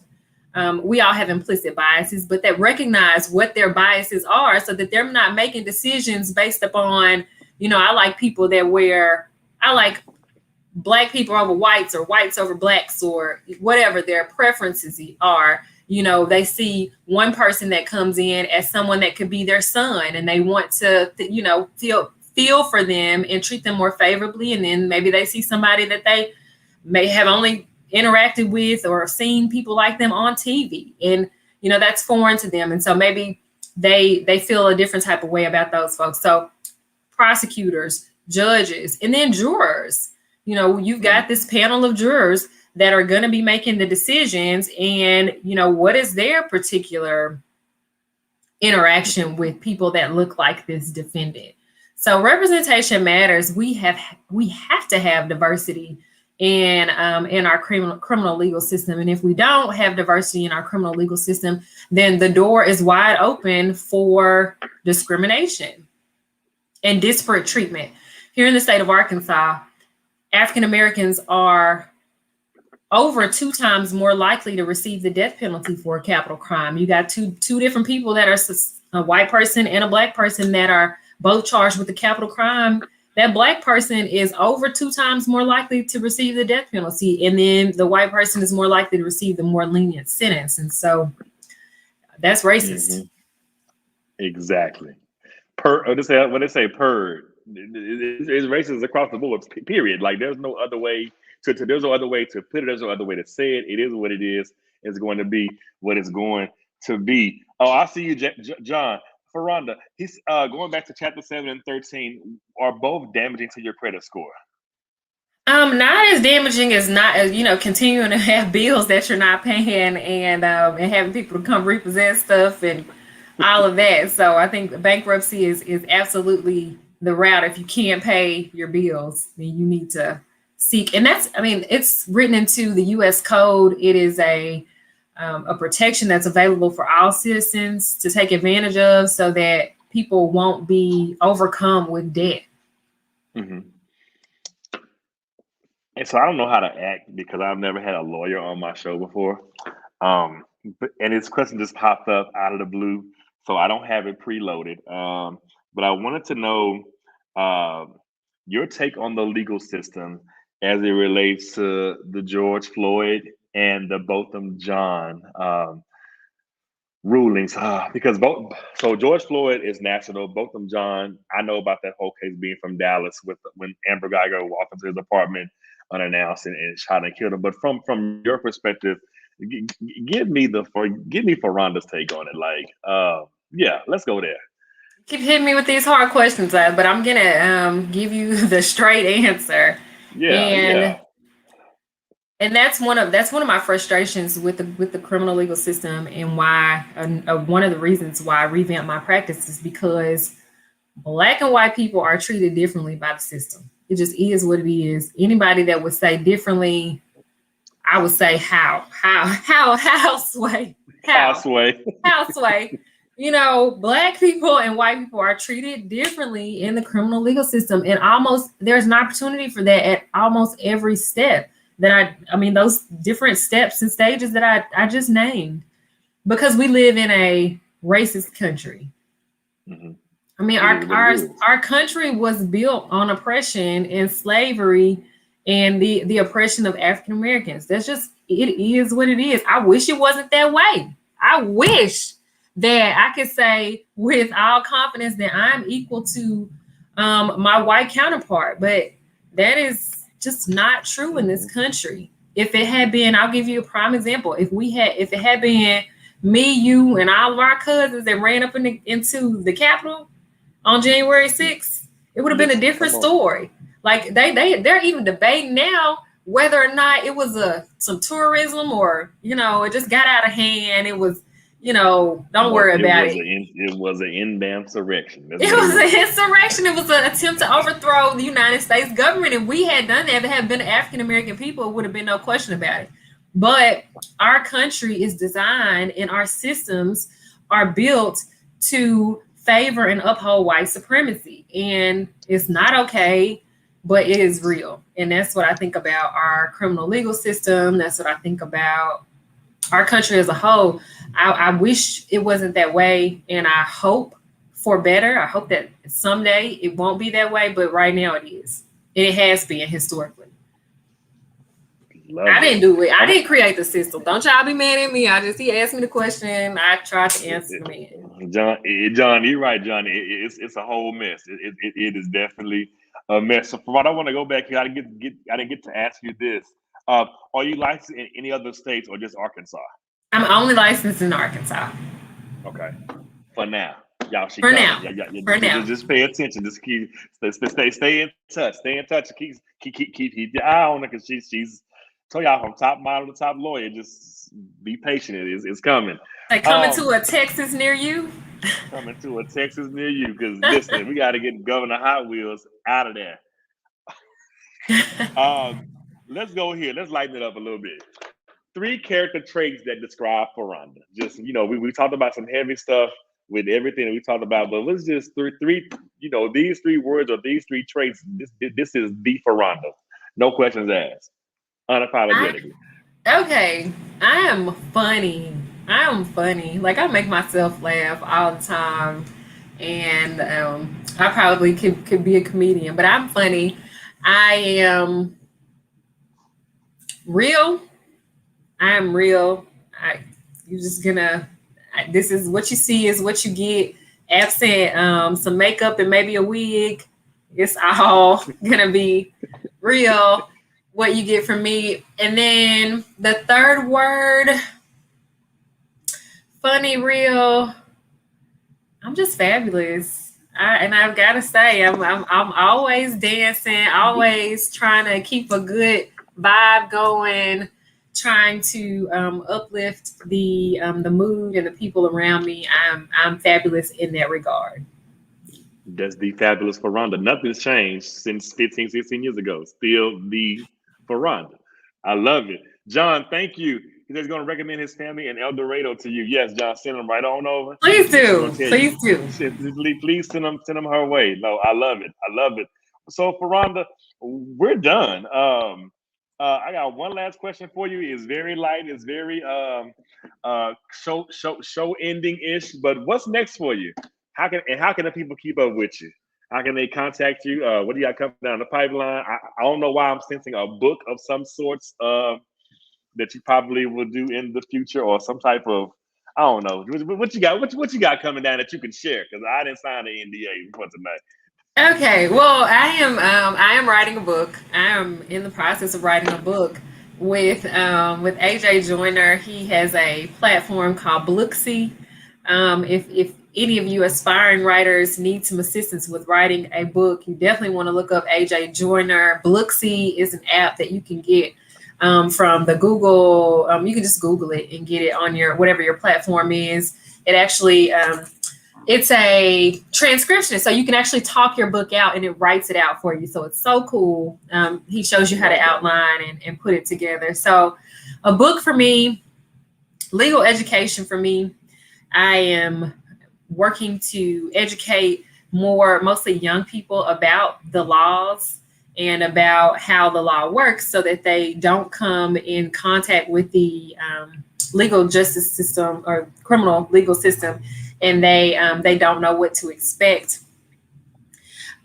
we all have implicit biases, but that recognize what their biases are so that they're not making decisions based upon, I like black people over whites or whites over blacks or whatever their preferences are. They see one person that comes in as someone that could be their son and they want to, feel for them and treat them more favorably. And then maybe they see somebody that they may have only interacted with or seen people like them on TV. And, that's foreign to them. And so maybe they feel a different type of way about those folks. So prosecutors, judges, and then jurors, you've got this panel of jurors that are going to be making the decisions and, what is their particular interaction with people that look like this defendant. So representation matters. We have to have diversity in our criminal legal system. And if we don't have diversity in our criminal legal system, then the door is wide open for discrimination and disparate treatment. Here in the state of Arkansas, African Americans are over 2 times more likely to receive the death penalty for a capital crime. You got two different people that are a white person and a black person that are both charged with the capital crime. That black person is over 2 times more likely to receive the death penalty. And then the white person is more likely to receive the more lenient sentence. And so that's racist. Mm-hmm. Exactly. What they say, purred. It's racist across the board, period. Like there's no other way there's no other way to put it. There's no other way to say it. It is what it is. It's going to be what it's going to be. Oh, I see you, John. Furonda, he's going back to chapter 7 and 13 are both damaging to your credit score. Not as damaging as continuing to have bills that you're not paying and having people to come repossess stuff and all of that. So I think bankruptcy is absolutely the route. If you can't pay your bills, then you need to seek. And it's written into the U.S. Code. It is a protection that's available for all citizens to take advantage of so that people won't be overcome with debt. Mm-hmm. And so I don't know how to act because I've never had a lawyer on my show before. And this question just popped up out of the blue, so I don't have it preloaded. But I wanted to know your take on the legal system as it relates to the George Floyd and the Botham Jean rulings, because George Floyd is national. Botham Jean, I know about that whole case being from Dallas when Amber Geiger walked into his apartment unannounced and shot and killed him. But from your perspective, give me Furonda's take on it. Like, let's go there. Keep hitting me with these hard questions, but I'm gonna give you the straight answer. And that's one of my frustrations with the criminal legal system, and why one of the reasons why I revamped my practice is because Black and white people are treated differently by the system. It just is what it is. Anybody that would say differently, I would say how sway. Black people and white people are treated differently in the criminal legal system, and there's an opportunity for that at almost every step. Those different steps and stages that I just named, because we live in a racist country. Mm-hmm. Our country was built on oppression and slavery and the oppression of African Americans. It is what it is. I wish it wasn't that way. I wish that I could say with all confidence that I'm equal to my white counterpart, but that is just not true in this country. If it had been, I'll give you a prime example. If it had been me, you, and all of our cousins that ran up into the Capitol on January 6th, it would have been a different story. Like they're even debating now whether or not it was some tourism or, it just got out of hand. It was, don't worry about it. It was an insurrection. It was an insurrection. It was an attempt to overthrow the United States government. If we had done that, if it had been African American people, it would have been no question about it. But our country is designed and our systems are built to favor and uphold white supremacy. And it's not okay, but it is real. And that's what I think about our criminal legal system. That's what I think about our country as a whole. I wish it wasn't that way, and I hope for better. I hope that someday it won't be that way, but right now it is. And it has been historically. I didn't do it. I didn't create the system. Don't y'all be mad at me. He asked me the question. I tried to answer the man. John, you're right, John. It's a whole mess. It is definitely a mess. So, from what I want to go back here, I didn't get to ask you this. Are you licensed in any other states or just Arkansas? I'm only licensed in Arkansas. Okay, for now, y'all. For now. Just pay attention. Just stay in touch. Stay in touch. Keep your eye on her because she's. Told y'all from top model to top lawyer. Just be patient. It's coming. Like coming to a Texas near you. Coming to a Texas near you because listen, we got to get Governor Hot Wheels out of there. Let's go here. Let's lighten it up a little bit. 3 character traits that describe Furonda. Just we talked about some heavy stuff with everything that we talked about, but let's just three. These 3 words or these 3 traits. This is the Furonda. No questions asked. Unapologetically. Okay. I am funny. Like I make myself laugh all the time. And I probably could be a comedian, but I'm funny. I am real. You're just this is what you see is what you get. Absent some makeup and maybe a wig. It's all gonna be real. What you get from me. And then the 3rd word, funny, real. I'm just fabulous. I've got to say, I'm always dancing, always trying to keep a good vibe going, trying to uplift the mood and the people around me. I'm fabulous in that regard. That's the fabulous Furonda. Nothing's changed since 15, 16 years ago. Still the Furonda. I love it. John, thank you. He's going to recommend his family in El Dorado to you. Yes, John, send them right on over. Please do. Please do. Please send them her way. No, I love it. So, Furonda, we're done. I got one last question for you. It's very light. It's very show ending-ish. But what's next for you? How can the people keep up with you? How can they contact you? What do you got coming down the pipeline? I don't know why I'm sensing a book of some sorts that you probably will do in the future, or some type of, I don't know. What you got? What you got coming down that you can share? Because I didn't sign the NDA for tonight. Okay, well, I am writing a book. I am in the process of writing a book with AJ Joyner. He has a platform called Blooksy. If any of you aspiring writers need some assistance with writing a book, you definitely want to look up AJ Joyner. Blooksy is an app that you can get from the Google. You can just Google it and get it on your whatever your platform is. It actually it's a transcriptionist, so you can actually talk your book out and it writes it out for you. So it's so cool. He shows you how to outline and put it together. So a book for me, legal education for me. I am working to educate mostly young people about the laws and about how the law works so that they don't come in contact with the legal justice system or criminal legal system, and they don't know what to expect.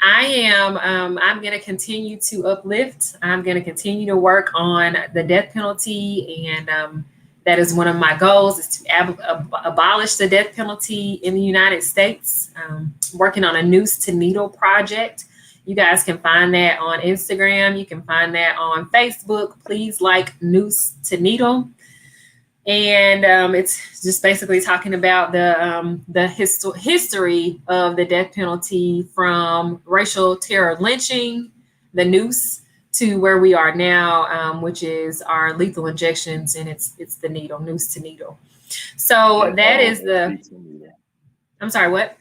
I'm going to continue to uplift. I'm going to continue to work on the death penalty and That is one of my goals, is to abolish the death penalty in the United States. Working on a Noose to Needle project. You guys can find that on Instagram. You can find that on Facebook. Please like Noose to Needle. And it's just basically talking about the history of the death penalty, from racial terror lynching, the noose, to where we are now, which is our lethal injections, and it's the needle, noose to needle. So that is the. I'm sorry, what?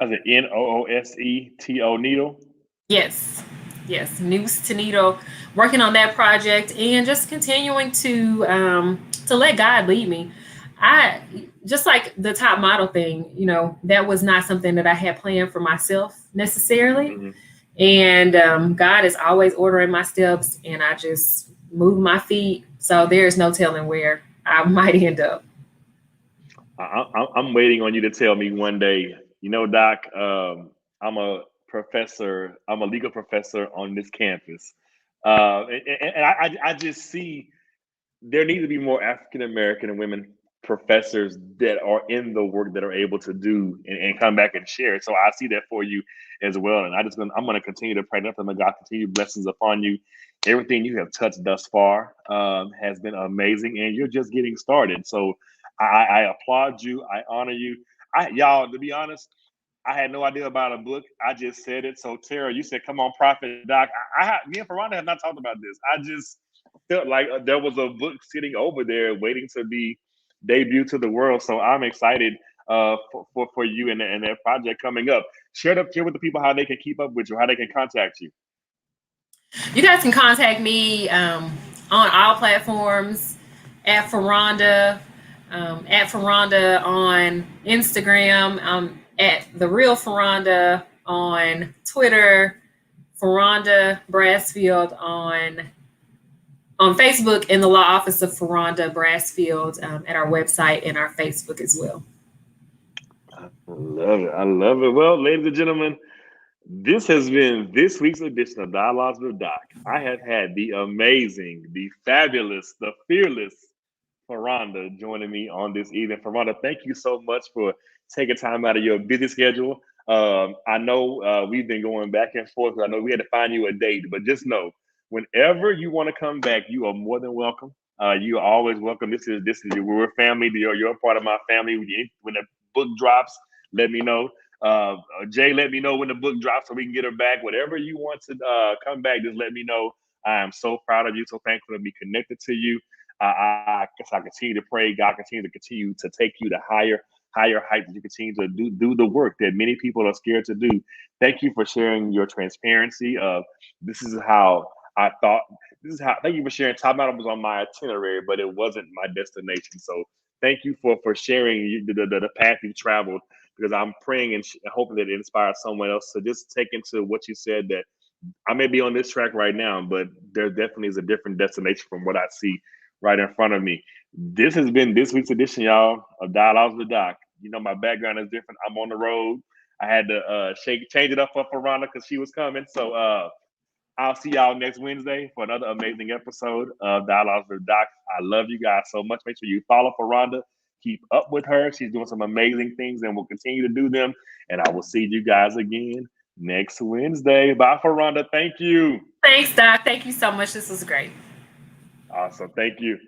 Is it NOOSETO needle? Yes, noose to needle. Working on that project and just continuing to let God lead me. I just like the top model thing, that was not something that I had planned for myself necessarily. Mm-hmm. And God is always ordering my steps, and I just move my feet. So there's no telling where I might end up. I'm waiting on you to tell me one day, Doc, I'm a professor. I'm a legal professor on this campus. And I just see there needs to be more African American and women professors that are in the work that are able to do and come back and share. So I see that for you as well. And I'm going to continue to pray nothing but God continue blessings upon you. Everything you have touched thus far has been amazing, and you're just getting started. So I applaud you. I honor you. Y'all, to be honest, I had no idea about a book. I just said it. So Tara, you said, "Come on, Prophet Doc." Me and Furonda have not talked about this. I just felt like there was a book sitting over there waiting to be debuted to the world. So I'm excited for you and that project coming up. Share with the people how they can keep up with you, how they can contact you. You guys can contact me on all platforms at Furonda, on Instagram, at The Real Furonda on Twitter, Furonda Brassfield on Facebook, and the Law Office of Furonda Brassfield at our website and our Facebook as well. I love it. Well, ladies and gentlemen, this has been this week's edition of Dialogues with Doc. I have had the amazing, the fabulous, the fearless Furonda joining me on this evening. Furonda, thank you so much for taking time out of your busy schedule. I know we've been going back and forth. I know we had to find you a date, but just know, whenever you want to come back, you are more than welcome. You are always welcome. We're family. You're a part of my family. When the book drops, let me know. Jay, let me know when the book drops so we can get her back. Whatever you want to come back, just let me know. I am so proud of you, so thankful to be connected to you. I guess I continue to pray God continue to take you to higher heights. You continue to do the work that many people are scared to do. Thank you for sharing your transparency. This is how I thought. Thank you for sharing. Top Model was on my itinerary, but it wasn't my destination. So thank you for sharing the path you've traveled, because I'm praying and hoping that it inspires someone else to just take into what you said, that I may be on this track right now, but there definitely is a different destination from what I see right in front of me. This has been this week's edition, y'all, of Dialogues with Doc. My background is different. I'm on the road. I had to change it up for Furonda because she was coming. So I'll see y'all next Wednesday for another amazing episode of Dialogues with Doc. I love you guys so much. Make sure you follow Furonda. Keep up with her. She's doing some amazing things and will continue to do them. And I will see you guys again next Wednesday. Bye, Furonda. Thank you. Thanks, Doc. Thank you so much. This was great. Awesome. Thank you.